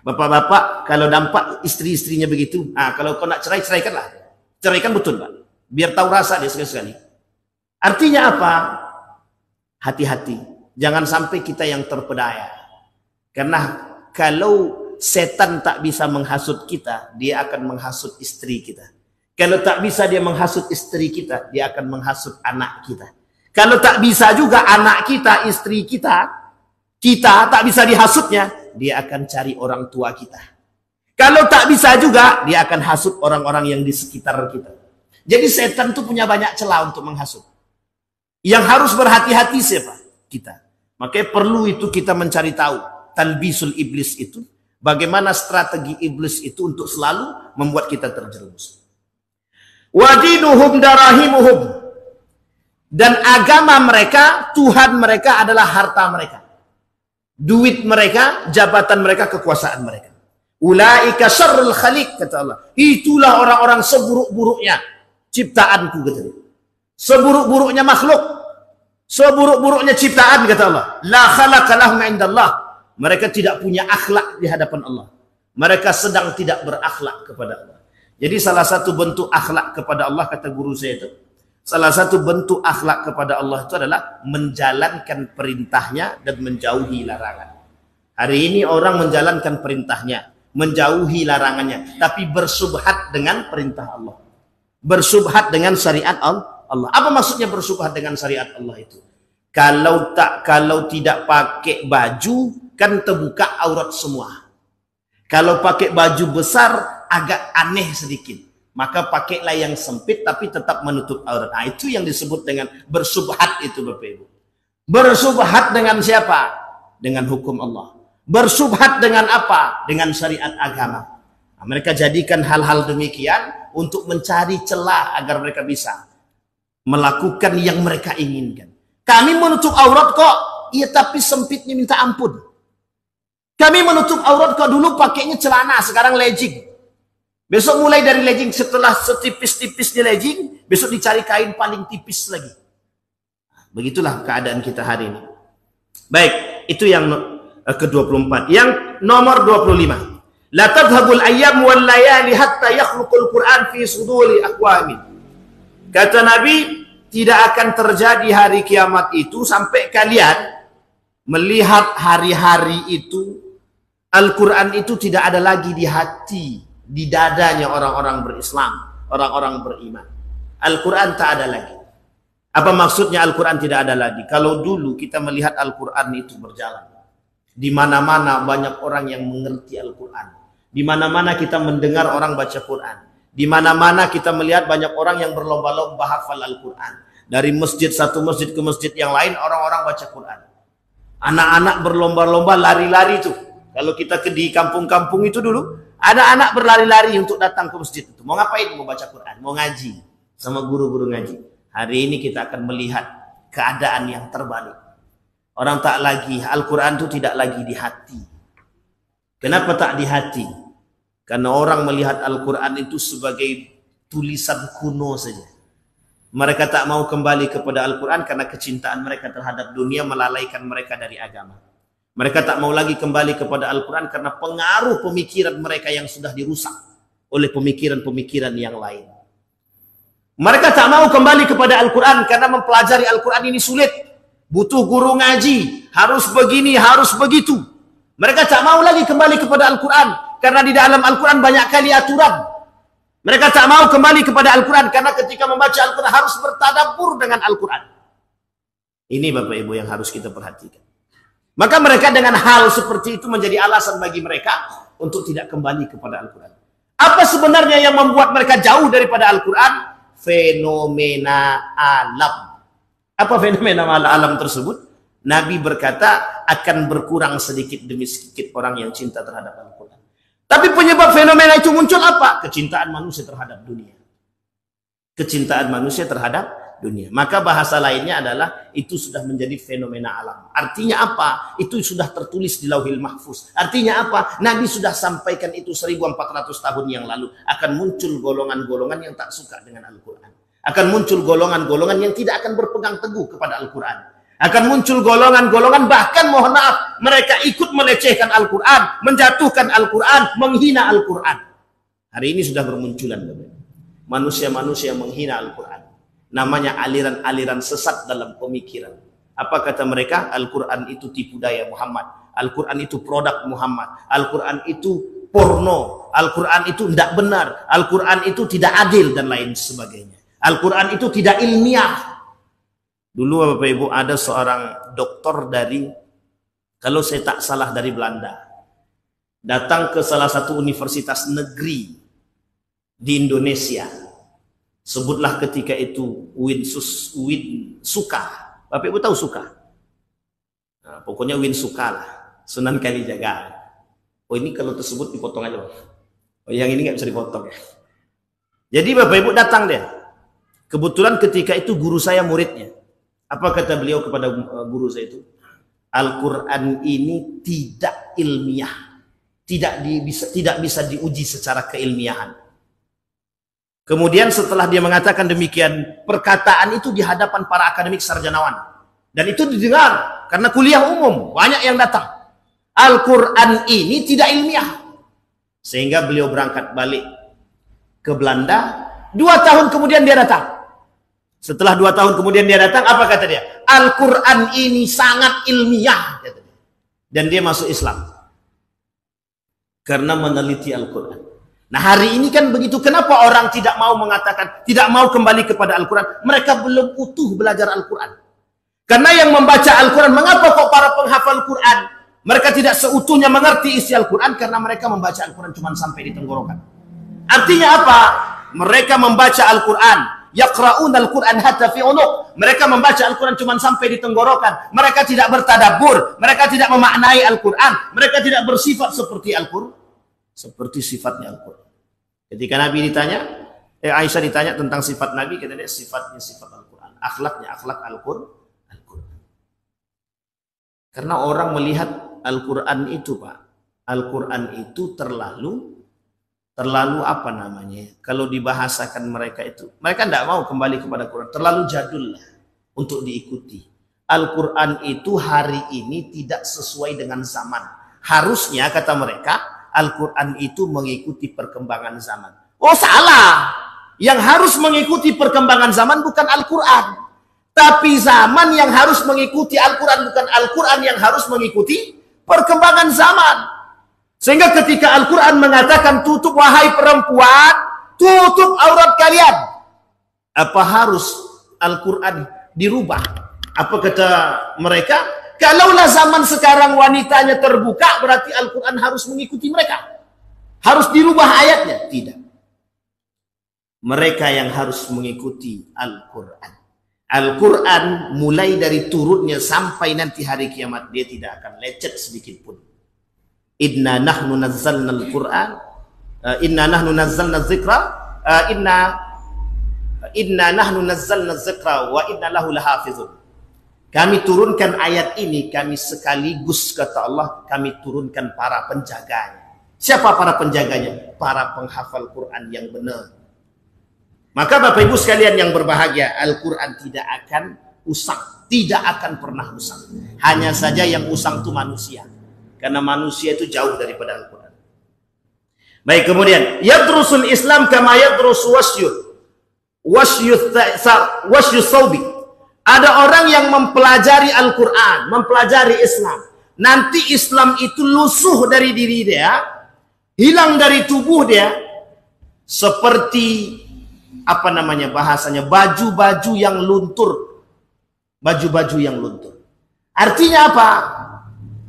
Bapak-bapak kalau nampak istri-istrinya begitu, kalau kau nak cerai, ceraikanlah. Ceraikan betul Pak, biar tahu rasa dia sekali-sekali. Artinya apa? Hati-hati, jangan sampai kita yang terpedaya. Karena kalau setan tak bisa menghasut kita, dia akan menghasut istri kita. Kalau tak bisa dia menghasut istri kita, dia akan menghasut anak kita. Kalau tak bisa juga anak kita, istri kita tak bisa dihasutnya, dia akan cari orang tua kita. Kalau tak bisa juga, dia akan hasut orang-orang yang di sekitar kita. Jadi setan itu punya banyak celah untuk menghasut. Yang harus berhati-hati siapa? Kita. Makanya perlu itu kita mencari tahu talbisul iblis itu, bagaimana strategi iblis itu untuk selalu membuat kita terjerumus. Wadinuhum darahimuhum, dan agama mereka, Tuhan mereka adalah harta mereka, duit mereka, jabatan mereka, kekuasaan mereka. Ulaika syarrul khaliq, kata Allah. Itulah orang-orang seburuk-buruknya ciptaanku, kata Allah. Seburuk-buruknya makhluk, seburuk-buruknya ciptaan, kata Allah. La khalaqa lahum indallah. Mereka tidak punya akhlak di hadapan Allah. Mereka sedang tidak berakhlak kepada Allah. Jadi salah satu bentuk akhlak kepada Allah, kata guru saya itu, salah satu bentuk akhlak kepada Allah itu adalah menjalankan perintahnya dan menjauhi larangan. Hari ini orang menjalankan perintahnya, menjauhi larangannya, tapi bersubhat dengan perintah Allah. Bersubhat dengan syariat Allah. Apa maksudnya bersubhat dengan syariat Allah itu? Kalau tidak pakai baju, kan terbuka aurat semua. Kalau pakai baju besar agak aneh sedikit, maka pakailah yang sempit tapi tetap menutup aurat. Itu yang disebut dengan bersubhat itu Bapak Ibu. Bersubhat dengan siapa? Dengan hukum Allah. Bersubhat dengan apa? Dengan syariat agama. Mereka jadikan hal-hal demikian untuk mencari celah agar mereka bisa melakukan yang mereka inginkan. Kami menutup aurat kok, iya tapi sempitnya minta ampun. Kami menutup aurat kok, dulu pakainya celana, sekarang legging. Besok mulai dari legging, setelah setipis-tipisnya legging, besok dicari kain paling tipis lagi. Begitulah keadaan kita hari ini. Baik, itu yang ke-24. Yang nomor 25. La tadhhabul ayyam wal layali hatta yakhluqul Qur'an fi suduri aqwamin. Kata Nabi, tidak akan terjadi hari kiamat itu sampai kalian melihat hari-hari itu, Al-Quran itu tidak ada lagi di hati, di dadanya orang-orang berislam, orang-orang beriman. Al-Quran tak ada lagi. Apa maksudnya Al-Quran tidak ada lagi? Kalau dulu kita melihat Al-Quran itu berjalan, di mana-mana banyak orang yang mengerti Al-Quran, di mana-mana kita mendengar orang baca Quran, di mana-mana kita melihat banyak orang yang berlomba-lomba hafal Al-Quran. Dari masjid satu masjid ke masjid yang lain, orang-orang baca Quran. Anak-anak berlomba-lomba lari-lari tuh. Kalau kita di kampung-kampung itu dulu, ada anak berlari-lari untuk datang ke masjid itu. Mau ngapain? Mau baca Quran, mau ngaji sama guru-guru ngaji. Hari ini kita akan melihat keadaan yang terbalik. Orang tak lagi, Al-Quran itu tidak lagi di hati. Kenapa tak di hati? Karena orang melihat Al-Quran itu sebagai tulisan kuno saja. Mereka tak mau kembali kepada Al-Quran karena kecintaan mereka terhadap dunia melalaikan mereka dari agama. Mereka tak mau lagi kembali kepada Al-Quran karena pengaruh pemikiran mereka yang sudah dirusak oleh pemikiran-pemikiran yang lain. Mereka tak mau kembali kepada Al-Quran karena mempelajari Al-Quran ini sulit. Butuh guru ngaji, harus begini, harus begitu. Mereka tak mau lagi kembali kepada Al-Quran karena di dalam Al-Quran banyak kali aturan. Mereka tak mau kembali kepada Al-Quran karena ketika membaca Al-Quran harus bertadabbur dengan Al-Quran. Ini Bapak Ibu yang harus kita perhatikan. Maka mereka dengan hal seperti itu menjadi alasan bagi mereka untuk tidak kembali kepada Al-Quran. Apa sebenarnya yang membuat mereka jauh daripada Al-Quran? Fenomena alam. Apa fenomena alam tersebut? Nabi berkata akan berkurang sedikit demi sedikit orang yang cinta terhadap Al-Quran. Tapi penyebab fenomena itu muncul apa? Kecintaan manusia terhadap dunia. Kecintaan manusia terhadap dunia. Maka bahasa lainnya adalah itu sudah menjadi fenomena alam. Artinya apa? Itu sudah tertulis di Lauhil Mahfuz. Artinya apa? Nabi sudah sampaikan itu 1400 tahun yang lalu. Akan muncul golongan-golongan yang tak suka dengan Al-Quran. Akan muncul golongan-golongan yang tidak akan berpegang teguh kepada Al-Quran. Akan muncul golongan-golongan, bahkan mohon maaf, mereka ikut melecehkan Al-Quran, menjatuhkan Al-Quran, menghina Al-Quran. Hari ini sudah bermunculan manusia-manusia yang menghina Al-Quran. Namanya aliran-aliran sesat dalam pemikiran. Apa kata mereka? Al-Quran itu tipu daya Muhammad. Al-Quran itu produk Muhammad. Al-Quran itu porno. Al-Quran itu tidak benar. Al-Quran itu tidak adil dan lain sebagainya. Al-Quran itu tidak ilmiah. Dulu Bapak Ibu ada seorang doktor dari, kalau saya tak salah dari Belanda, datang ke salah satu universitas negeri di Indonesia. Sebutlah ketika itu Win Suka. Bapak Ibu tahu Suka? Nah, pokoknya Win Suka lah, Sunan Kalijaga. Oh ini kalau tersebut dipotong aja. Oh yang ini nggak bisa dipotong ya. Jadi Bapak Ibu datang dia. Kebetulan ketika itu guru saya muridnya. Apa kata beliau kepada guru saya itu? Al-Quran ini tidak ilmiah. Tidak bisa diuji secara keilmiahan. Kemudian setelah dia mengatakan demikian, perkataan itu di hadapan para akademik sarjanawan. Dan itu didengar. Karena kuliah umum, banyak yang datang. Al-Quran ini tidak ilmiah. Sehingga beliau berangkat balik ke Belanda. 2 tahun kemudian dia datang. Setelah 2 tahun kemudian dia datang, apa kata dia? Al-Quran ini sangat ilmiah. Dan dia masuk Islam. Karena meneliti Al-Quran. Nah hari ini kan begitu. Kenapa orang tidak mau mengatakan, tidak mau kembali kepada Al-Quran? Mereka belum utuh belajar Al-Quran. Karena yang membaca Al-Quran, mengapa kok para penghafal Quran? Mereka tidak seutuhnya mengerti isi Al-Quran karena mereka membaca Al-Quran cuma sampai di tenggorokan. Artinya apa? Mereka membaca Al-Quran. Yaqra'una Al-Quran hatta fi unuq. Mereka membaca Al-Quran cuma sampai di tenggorokan. Mereka tidak bertadabbur. Mereka tidak memaknai Al-Quran. Mereka tidak bersifat seperti Al-Quran. Seperti sifatnya Al-Quran. Ketika Nabi ditanya, Aisyah ditanya tentang sifat Nabi, kata dia sifatnya sifat Al-Quran. Akhlaknya akhlak Al-Quran. Karena orang melihat Al-Quran itu Pak. Al-Quran itu terlalu apa namanya, kalau dibahasakan mereka itu, mereka tidak mau kembali kepada Quran, terlalu jadul lah untuk diikuti. Al-Quran itu hari ini tidak sesuai dengan zaman. Harusnya kata mereka Al-Quran itu mengikuti perkembangan zaman. Oh salah. yang harus mengikuti perkembangan zaman bukan Al-Quran. Tapi zaman yang harus mengikuti Al-Quran bukan Al-Quran yang harus mengikuti perkembangan zaman. Sehingga ketika Al-Quran mengatakan tutup wahai perempuan, tutup aurat kalian. Apa harus Al-Quran dirubah? Apa kata mereka? Kalaulah zaman sekarang wanitanya terbuka, berarti Al-Quran harus mengikuti mereka. Harus dirubah ayatnya. Tidak. Mereka yang harus mengikuti Al-Quran. Al-Quran mulai dari turunnya sampai nanti hari kiamat, dia tidak akan lecet sedikit pun. Inna nahnu nazzalna al-Quran, inna nahnu nazzalna dzikra, inna nahnu nazzalna dzikra wa inna lahu lahafizun. Kami turunkan ayat ini, kami sekaligus kata Allah, kami turunkan para penjaganya. Siapa para penjaganya? Para penghafal Quran yang benar. Maka Bapak Ibu sekalian yang berbahagia, Al-Quran tidak akan usang. Tidak akan pernah usang. Hanya saja yang usang itu manusia. Karena manusia itu jauh daripada Al-Quran. Baik, kemudian yadrusul Islam kama yadrus wasyu sawbi. Ada orang yang mempelajari Al-Quran, mempelajari Islam. Nanti Islam itu lusuh dari diri dia, hilang dari tubuh dia, seperti apa namanya bahasanya, baju-baju yang luntur. Baju-baju yang luntur. Artinya apa?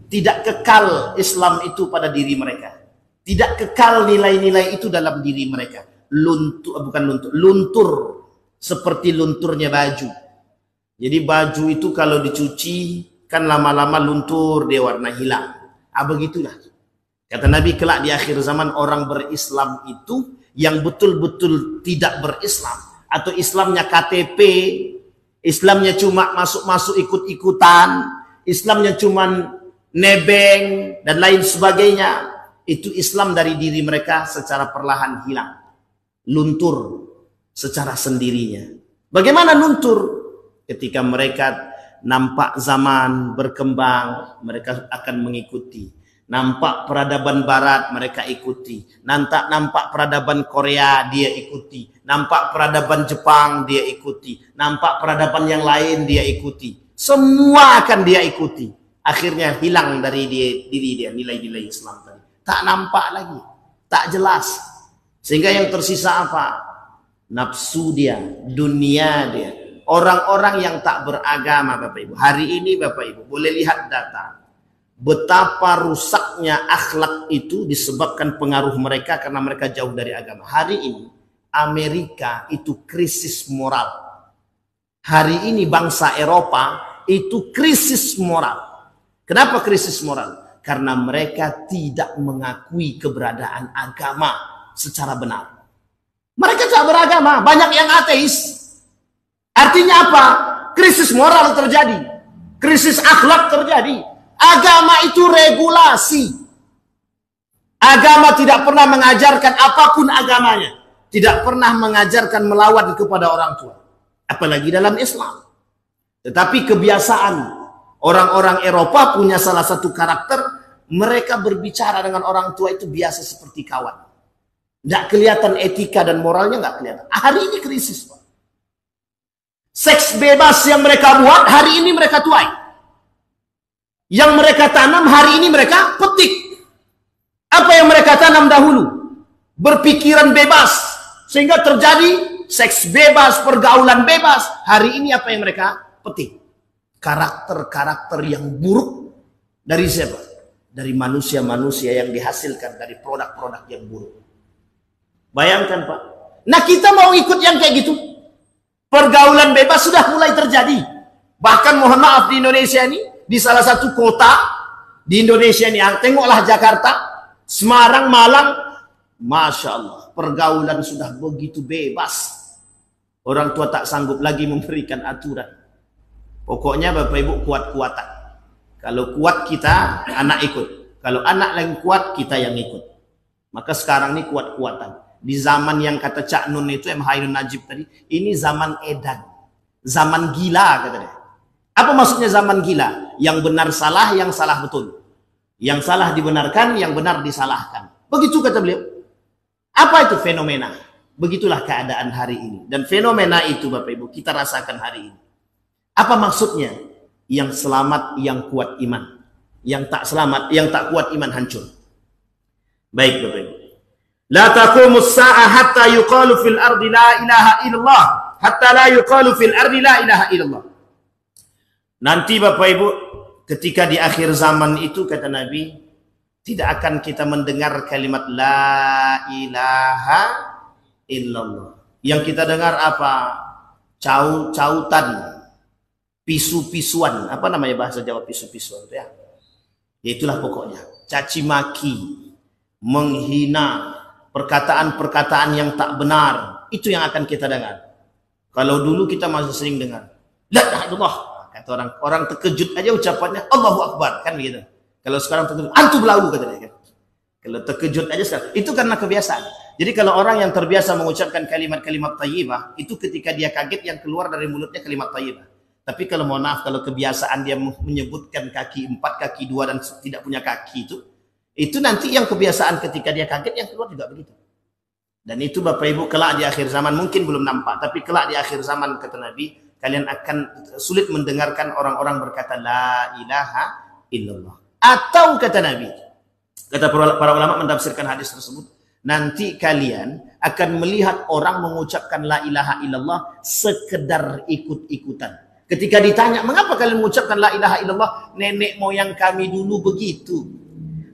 Tidak kekal Islam itu pada diri mereka. Tidak kekal nilai-nilai itu dalam diri mereka. Luntur, bukan luntur, luntur. Seperti lunturnya baju. Jadi baju itu kalau dicuci, kan lama-lama luntur, dia warna hilang. Begitulah. Kata Nabi, kelak di akhir zaman orang berislam itu yang betul-betul tidak berislam, atau Islamnya KTP, Islamnya cuma masuk-masuk ikut-ikutan, Islamnya cuma nebeng dan lain sebagainya, itu Islam dari diri mereka secara perlahan hilang, luntur secara sendirinya. Bagaimana luntur? Ketika mereka nampak zaman berkembang, mereka akan mengikuti. Nampak peradaban barat, mereka ikuti. Nampak peradaban Korea, dia ikuti. Nampak peradaban Jepang, dia ikuti. Nampak peradaban yang lain, dia ikuti. Semua akan dia ikuti. Akhirnya hilang dari diri dia nilai-nilai Islam tadi. Tak nampak lagi, tak jelas. Sehingga yang tersisa apa? Nafsu dia, dunia dia. Orang-orang yang tak beragama, Bapak Ibu. Hari ini Bapak Ibu boleh lihat data. Betapa rusaknya akhlak itu disebabkan pengaruh mereka karena mereka jauh dari agama. Hari ini Amerika itu krisis moral. Hari ini bangsa Eropa itu krisis moral. Kenapa krisis moral? Karena mereka tidak mengakui keberadaan agama secara benar. Mereka tidak beragama, banyak yang ateis. Artinya apa? Krisis moral terjadi. Krisis akhlak terjadi. Agama itu regulasi. Agama tidak pernah mengajarkan apapun agamanya. Tidak pernah mengajarkan melawan kepada orang tua. Apalagi dalam Islam. Tetapi kebiasaan orang-orang Eropa punya salah satu karakter. Mereka berbicara dengan orang tua itu biasa seperti kawan. Tidak kelihatan etika dan moralnya, nggak kelihatan. Hari ini krisis, Pak. Seks bebas yang mereka buat, hari ini mereka tuai. Yang mereka tanam hari ini mereka petik. Apa yang mereka tanam dahulu? Berpikiran bebas. Sehingga terjadi seks bebas, pergaulan bebas. Hari ini apa yang mereka petik? Karakter-karakter yang buruk. Dari siapa? Dari manusia-manusia yang dihasilkan dari produk-produk yang buruk. Bayangkan, Pak. Nah, kita mau ikut yang kayak gitu. Pergaulan bebas sudah mulai terjadi. Bahkan mohon maaf di Indonesia ini, di salah satu kota di Indonesia ini, tengoklah Jakarta, Semarang, Malang, Masya Allah, pergaulan sudah begitu bebas. Orang tua tak sanggup lagi memberikan aturan. Pokoknya Bapak Ibu kuat-kuatan. Kalau kuat kita, anak ikut. Kalau anak lagi kuat, kita yang ikut. Maka sekarang ini kuat-kuatan. Di zaman yang kata Cak Nun itu, M. Hairun Najib tadi, ini zaman edan. Zaman gila, kata dia. Apa maksudnya zaman gila? Yang benar salah, yang salah betul. Yang salah dibenarkan, yang benar disalahkan. Begitu kata beliau. Apa itu fenomena? Begitulah keadaan hari ini. Dan fenomena itu Bapak Ibu kita rasakan hari ini. Apa maksudnya? Yang selamat, yang kuat iman. Yang tak selamat, yang tak kuat iman hancur. Baik Bapak Ibu. La taqumus sa'ah hatta yuqalu fil ardi la ilaha illallah. Hatta la yuqalu fil ardi la ilaha illallah. Nanti Bapak Ibu, ketika di akhir zaman itu kata Nabi, tidak akan kita mendengar kalimat la ilaha illallah. Yang kita dengar apa? Cautan, pisu-pisuan. Apa namanya bahasa Jawa pisu-pisuan ya? Itulah pokoknya. Caci maki, menghina, perkataan-perkataan yang tak benar. Itu yang akan kita dengar. Kalau dulu kita masih sering dengar la ilaha illallah. Kata orang terkejut aja ucapannya Allahu Akbar kan begitu. Kalau sekarang terkejut antum belau katanya kan. Kalau terkejut aja sekarang. Itu karena kebiasaan. Jadi kalau orang yang terbiasa mengucapkan kalimat-kalimat thayyibah, itu ketika dia kaget yang keluar dari mulutnya kalimat thayyibah. Tapi kalau mohon maaf, kalau kebiasaan dia menyebutkan kaki 4, kaki 2 dan tidak punya kaki itu nanti yang kebiasaan ketika dia kaget yang keluar juga begitu. Dan itu Bapak Ibu kelak di akhir zaman mungkin belum nampak, tapi kelak di akhir zaman kata Nabi, kalian akan sulit mendengarkan orang-orang berkata la ilaha illallah. Atau kata Nabi, kata para ulama mentafsirkan hadis tersebut, nanti kalian akan melihat orang mengucapkan la ilaha illallah sekedar ikut-ikutan. Ketika ditanya, mengapa kalian mengucapkan la ilaha illallah? Nenek moyang kami dulu begitu.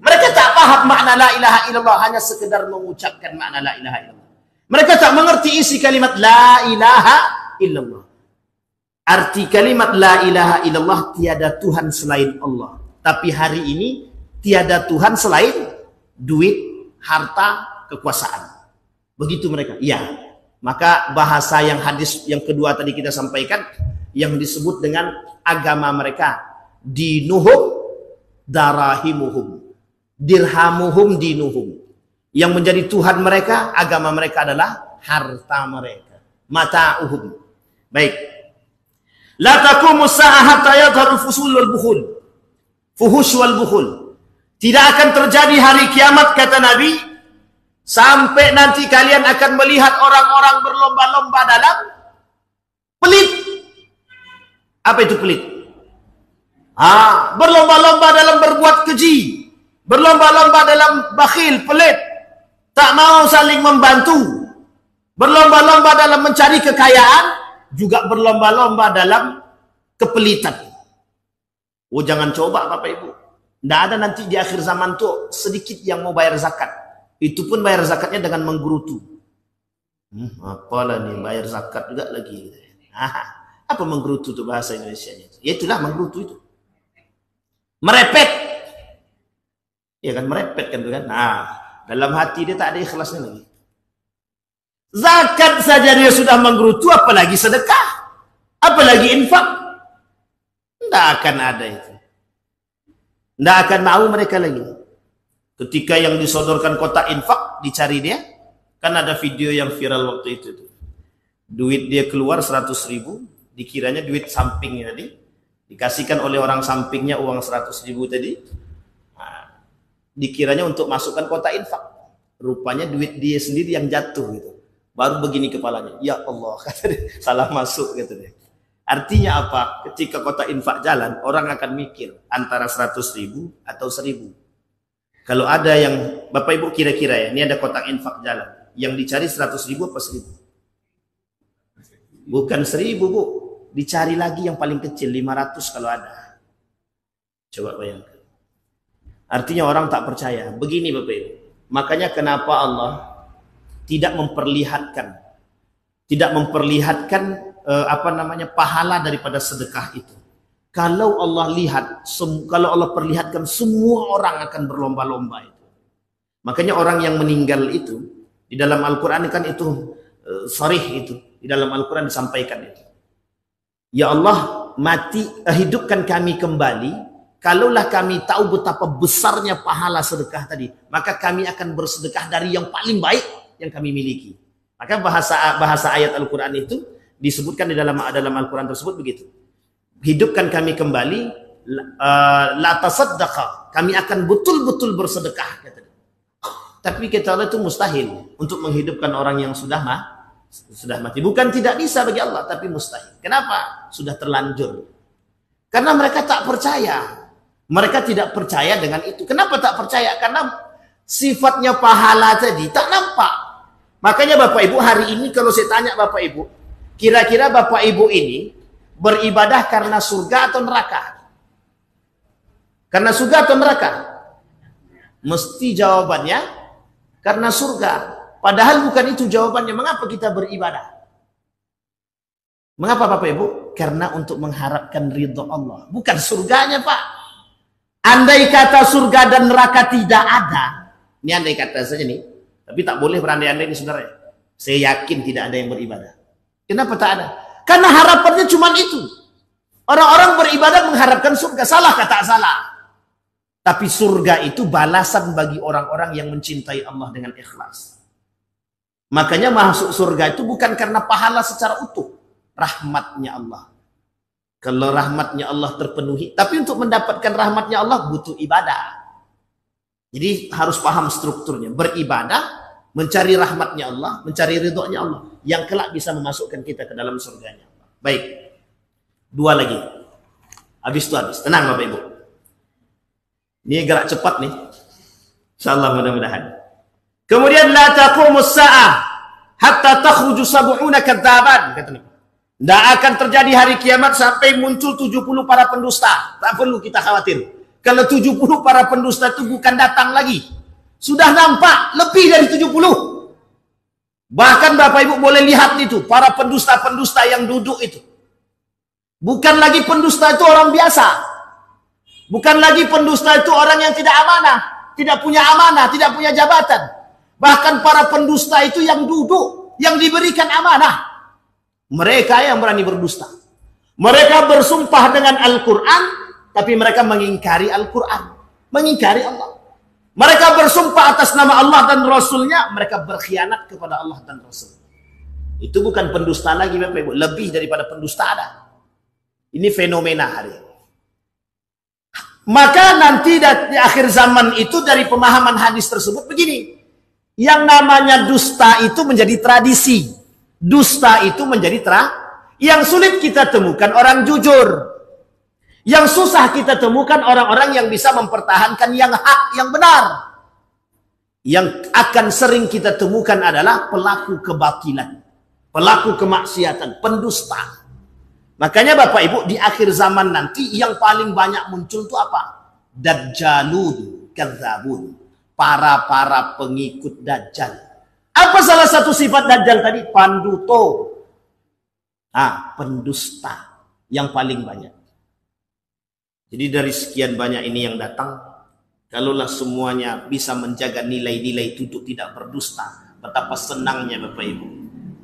Mereka tak paham makna la ilaha illallah, hanya sekedar mengucapkan makna la ilaha illallah. Mereka tak mengerti isi kalimat la ilaha illallah. Arti kalimat la ilaha illallah, tiada Tuhan selain Allah. Tapi hari ini tiada Tuhan selain duit, harta, kekuasaan. Begitu mereka. Ya. Maka bahasa yang hadis yang kedua tadi kita sampaikan, yang disebut dengan agama mereka, dinuhum darahimuhum, dirhamuhum dinuhum. Yang menjadi Tuhan mereka, agama mereka adalah harta mereka, mata'uhum. Baik. La taqumus sa'ah hatta yadharul fusul wal bukhul. Fuhush wal bukhul. Tidak akan terjadi hari kiamat kata Nabi sampai nanti kalian akan melihat orang-orang berlomba-lomba dalam pelit. Apa itu pelit? Berlomba-lomba dalam berbuat keji, berlomba-lomba dalam bakhil, pelit, tak mau saling membantu, berlomba-lomba dalam mencari kekayaan, juga berlomba-lomba dalam kepelitan. Oh jangan coba Bapak Ibu. Tidak ada nanti di akhir zaman tuh sedikit yang mau bayar zakat. Itu pun bayar zakatnya dengan menggerutu. Apalah nih bayar zakat juga lagi. Apa menggerutu itu bahasa Indonesianya? Ya itulah menggerutu itu. Merepet. Ya kan merepet kan itu kan. Dalam hati dia tak ada ikhlasnya lagi. Zakat saja dia sudah menggerutu, apalagi sedekah, apalagi infak. Tidak akan ada itu. Tidak akan mau mereka lagi. Ketika yang disodorkan kotak infak dicari dia, kan ada video yang viral waktu itu. Duit dia keluar 100.000, dikiranya duit sampingnya tadi, dikasihkan oleh orang sampingnya uang 100.000 tadi, dikiranya untuk masukkan kotak infak. Rupanya duit dia sendiri yang jatuh gitu. Baru begini kepalanya, ya Allah, kata dia, salah masuk gitu deh. Artinya apa? Ketika kotak infak jalan, orang akan mikir antara 100.000 atau 1.000. Kalau ada yang, Bapak Ibu kira-kira ya, ini ada kotak infak jalan, yang dicari 100.000 apa 1.000? Bukan 1.000 Bu, dicari lagi yang paling kecil 500 kalau ada. Coba bayangkan. Artinya orang tak percaya. Begini Bapak Ibu. Makanya kenapa Allah tidak memperlihatkan pahala daripada sedekah itu. Kalau Allah lihat, kalau Allah perlihatkan, semua orang akan berlomba-lomba itu. Makanya orang yang meninggal itu di dalam Al-Qur'an kan itu sharih itu, di dalam Al-Qur'an disampaikan itu. Ya Allah, hidupkan kami kembali. Kalaulah kami tahu betapa besarnya pahala sedekah tadi, maka kami akan bersedekah dari yang paling baik yang kami miliki. Maka bahasa ayat Al-Qur'an itu disebutkan di dalam Al-Qur'an tersebut begitu. Hidupkan kami kembali, la tasaddaqa, kami akan betul-betul bersedekah kata dia. Tapi kata Allah itu mustahil untuk menghidupkan orang yang sudah mati. Bukan tidak bisa bagi Allah, tapi mustahil. Kenapa? Sudah terlanjur. Karena mereka tak percaya. Mereka tidak percaya dengan itu. Kenapa tak percaya? Karena sifatnya pahala tadi tak nampak. Makanya Bapak Ibu hari ini kalau saya tanya Bapak Ibu, kira-kira Bapak Ibu ini beribadah karena surga atau neraka? Karena surga atau neraka? Mesti jawabannya karena surga. Padahal bukan itu jawabannya. Mengapa kita beribadah? Mengapa Bapak Ibu? Karena untuk mengharapkan ridho Allah. Bukan surganya Pak. Andai kata surga dan neraka tidak ada. Ini andai kata saja nih. Tapi tak boleh berandai-andai ini sebenarnya. Saya yakin tidak ada yang beribadah. Kenapa tak ada? Karena harapannya cuma itu. Orang-orang beribadah mengharapkan surga. Salah kata salah. Tapi surga itu balasan bagi orang-orang yang mencintai Allah dengan ikhlas. Makanya masuk surga itu bukan karena pahala secara utuh. Rahmatnya Allah. Kalau rahmatnya Allah terpenuhi. Tapi untuk mendapatkan rahmatnya Allah butuh ibadah. Jadi harus paham strukturnya. Beribadah, mencari rahmatnya Allah, mencari ridhonya Allah. Yang kelak bisa memasukkan kita ke dalam surganya Allah. Baik. 2 lagi. Habis itu habis. Tenang Bapak Ibu. Ini gerak cepat nih. InsyaAllah mudah-mudahan. Kemudian la taqumus sa'ah hatta takhruju sab'una kadzaban. Kata Nabi. Tidak akan terjadi hari kiamat sampai muncul 70 para pendusta. Tak perlu kita khawatir. Kalau 70 para pendusta itu bukan datang lagi. Sudah nampak lebih dari 70. Bahkan Bapak Ibu boleh lihat itu. Para pendusta-pendusta yang duduk itu. Bukan lagi pendusta itu orang biasa. Bukan lagi pendusta itu orang yang tidak amanah. Tidak punya amanah, tidak punya jabatan. Bahkan para pendusta itu yang duduk. Yang diberikan amanah. Mereka yang berani berdusta. Mereka bersumpah dengan Al-Quran, tapi mereka mengingkari Al-Quran. Mengingkari Allah. Mereka bersumpah atas nama Allah dan Rasulnya, mereka berkhianat kepada Allah dan Rasul. Itu bukan pendusta lagi Bapak Ibu. Lebih daripada pendusta ada. Ini fenomena hari ini. Maka nanti di akhir zaman itu dari pemahaman hadis tersebut begini. Yang namanya dusta itu menjadi tradisi. Dusta itu menjadi yang sulit kita temukan orang jujur. Yang susah kita temukan orang-orang yang bisa mempertahankan yang hak, yang benar. Yang akan sering kita temukan adalah pelaku kebatilan, pelaku kemaksiatan, pendusta. Makanya Bapak Ibu di akhir zaman nanti yang paling banyak muncul itu apa? Dajjalun, kadzabun. Para pengikut Dajjal. Apa salah satu sifat Dajjal tadi? Panduto. Pendusta yang paling banyak. Jadi dari sekian banyak ini yang datang, kalaulah semuanya bisa menjaga nilai-nilai itu untuk tidak berdusta, betapa senangnya Bapak Ibu.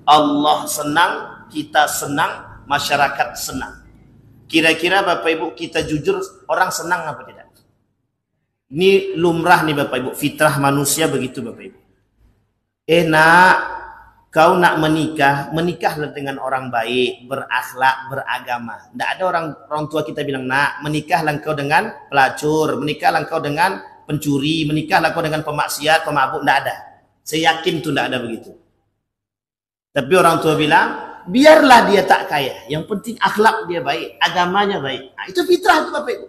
Allah senang, kita senang, masyarakat senang. Kira-kira Bapak Ibu kita jujur, orang senang apa tidak? Ini lumrah nih Bapak Ibu, fitrah manusia begitu Bapak Ibu. Nak, kau nak menikah, menikahlah dengan orang baik, berakhlak, beragama. Tidak ada orang tua kita bilang, nak, menikahlah engkau dengan pelacur, menikahlah engkau dengan pencuri, menikahlah engkau dengan pemaksiat, pemabuk. Tidak ada. Saya yakin itu tidak ada begitu. Tapi orang tua bilang, biarlah dia tak kaya, yang penting akhlak dia baik, agamanya baik. Nah, itu fitrah itu Bapak Ibu.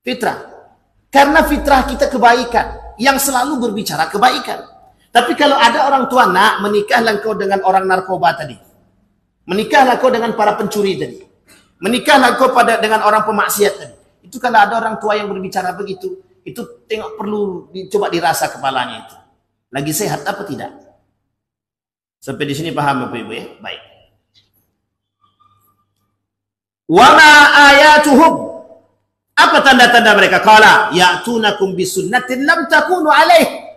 Fitrah. Karena fitrah kita kebaikan, yang selalu berbicara kebaikan. Tapi kalau ada orang tua, nak, menikahlah kau dengan orang narkoba tadi. Menikahlah kau dengan para pencuri tadi. Menikahlah kau dengan orang pemaksiat tadi. Itu kalau ada orang tua yang berbicara begitu, itu tengok perlu coba dirasa kepalanya itu. Lagi sehat apa tidak? Sampai di sini paham Bapak Ibu ya? Baik. Wa ma ayatuhum. Apa tanda-tanda mereka? Qala ya'tunakum bisunnatin lam takunu alaih.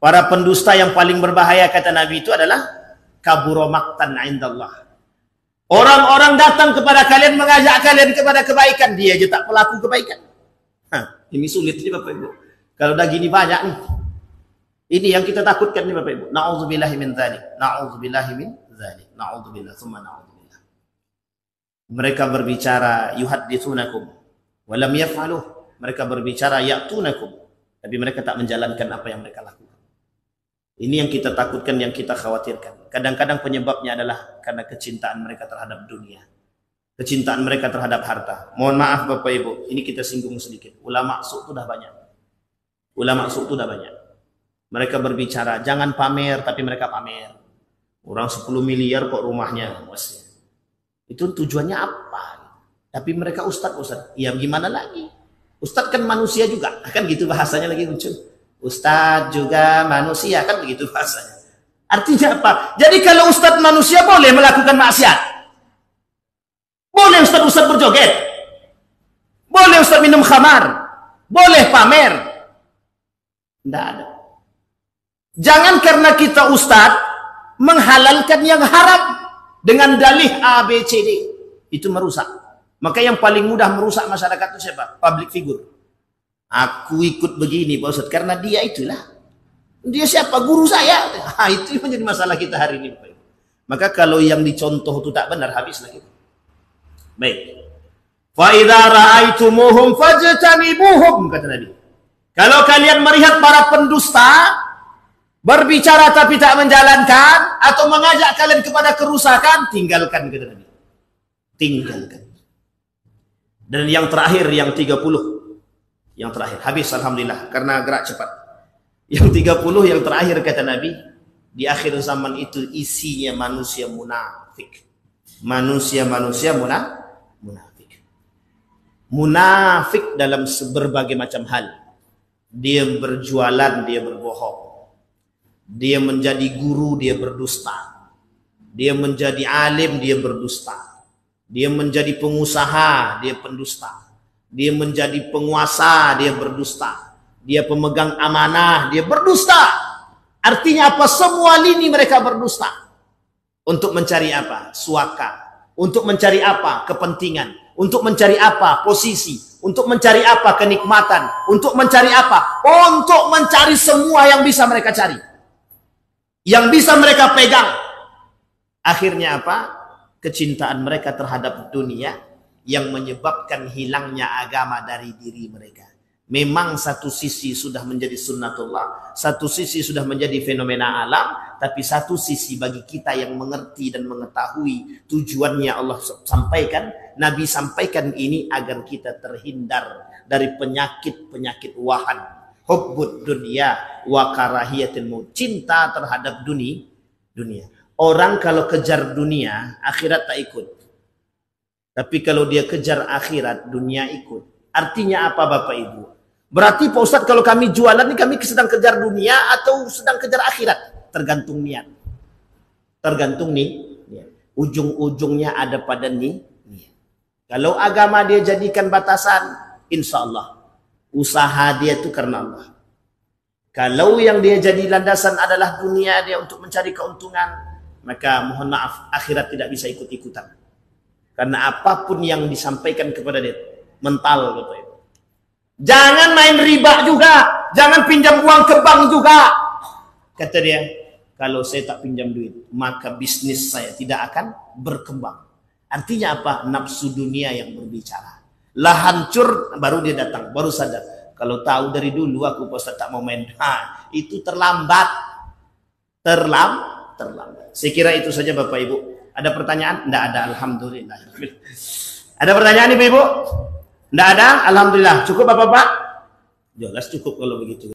Para pendusta yang paling berbahaya kata Nabi itu adalah kabura maqtan indallah. Orang-orang datang kepada kalian, mengajak kalian kepada kebaikan, dia aja tak pelaku kebaikan. Ini sulit nih Bapak Ibu. Kalau udah gini banyak nih. Ini yang kita takutkan nih Bapak Ibu. Na'udzubillahi min dzalik. Na'udzubillahi min dzalik. Na'udzubillah tsumma na'udzubillah. Mereka berbicara yuhadditsunakum wa lam yaf'aluh. Mereka berbicara ya'tunakum Tapi mereka tak menjalankan apa yang mereka lakukan. Ini yang kita takutkan, yang kita khawatirkan. Kadang-kadang penyebabnya adalah karena kecintaan mereka terhadap dunia. Kecintaan mereka terhadap harta. Mohon maaf Bapak Ibu, ini kita singgung sedikit. Ulama su' itu dah banyak. Ulama su' itu dah banyak. Mereka berbicara, jangan pamer, tapi mereka pamer. Orang 10 miliar kok rumahnya. Itu tujuannya apa? Tapi mereka ustadz. Ya gimana lagi? Ustadz kan manusia juga. Kan gitu bahasanya lagi muncul. Ustadz juga manusia, kan begitu bahasanya. Artinya apa? Jadi kalau ustadz manusia boleh melakukan maksiat. Boleh ustadz berjoget. Boleh ustadz minum khamar. Boleh pamer. Tidak ada. Jangan karena kita ustadz menghalalkan yang haram dengan dalih A, B, C, D. Itu merusak. Maka yang paling mudah merusak masyarakat itu siapa? Public figure. Aku ikut begini Pak Ustadz karena dia itulah. Dia siapa? Guru saya. Itu menjadi masalah kita hari ini. Maka kalau yang dicontoh itu tak benar, habis lagi. Baik. Fa idza ra'aitumuhum fajtanibuhum, kata Nabi. Kalau kalian melihat para pendusta berbicara tapi tak menjalankan atau mengajak kalian kepada kerusakan, tinggalkan, kata Nabi. Tinggalkan. Dan yang terakhir, yang 30. Yang terakhir, habis alhamdulillah karena gerak cepat. Yang 30 yang terakhir kata Nabi, di akhir zaman itu isinya manusia munafik. Manusia munafik. Munafik dalam berbagai macam hal. Dia berjualan, dia berbohong. Dia menjadi guru, dia berdusta. Dia menjadi alim, dia berdusta. Dia menjadi pengusaha, dia pendusta. Dia menjadi penguasa, dia berdusta. Dia pemegang amanah, dia berdusta. Artinya apa? Semua lini mereka berdusta. Untuk mencari apa? Suaka. Untuk mencari apa? Kepentingan. Untuk mencari apa? Posisi. Untuk mencari apa? Kenikmatan. Untuk mencari apa? Untuk mencari semua yang bisa mereka cari. Yang bisa mereka pegang. Akhirnya apa? Kecintaan mereka terhadap dunia yang menyebabkan hilangnya agama dari diri mereka. Memang satu sisi sudah menjadi sunnatullah, satu sisi sudah menjadi fenomena alam, tapi satu sisi bagi kita yang mengerti dan mengetahui tujuannya Allah sampaikan, Nabi sampaikan ini agar kita terhindar dari penyakit-penyakit wahan, hubbud dunya wa karahiyatil maut, cinta terhadap dunia. Orang kalau kejar dunia, akhirat tak ikut. Tapi kalau dia kejar akhirat, dunia ikut. Artinya apa Bapak Ibu? Berarti Pak Ustadz kalau kami jualan ini kami sedang kejar dunia atau sedang kejar akhirat? Tergantung niat. Tergantung nih. Ujung-ujungnya ada pada niat. Kalau agama dia jadikan batasan, insya Allah. Usaha dia itu karena Allah. Kalau yang dia jadi landasan adalah dunia dia untuk mencari keuntungan, maka mohon maaf, akhirat tidak bisa ikut-ikutan. Karena apapun yang disampaikan kepada dia mental Bapak Ibu. Jangan main riba juga, jangan pinjam uang ke bank juga. Kata dia, kalau saya tak pinjam duit, maka bisnis saya tidak akan berkembang. Artinya apa? Nafsu dunia yang berbicara. Lah hancur, baru dia datang, baru sadar. Kalau tahu dari dulu aku Ustaz tak mau main. Itu terlambat. Terlambat. Saya kira itu saja Bapak Ibu. Ada pertanyaan? Tidak ada, alhamdulillah. Ada pertanyaan Ibu? Tidak ada, alhamdulillah. Cukup Bapak-bapak? Jelas cukup kalau begitu.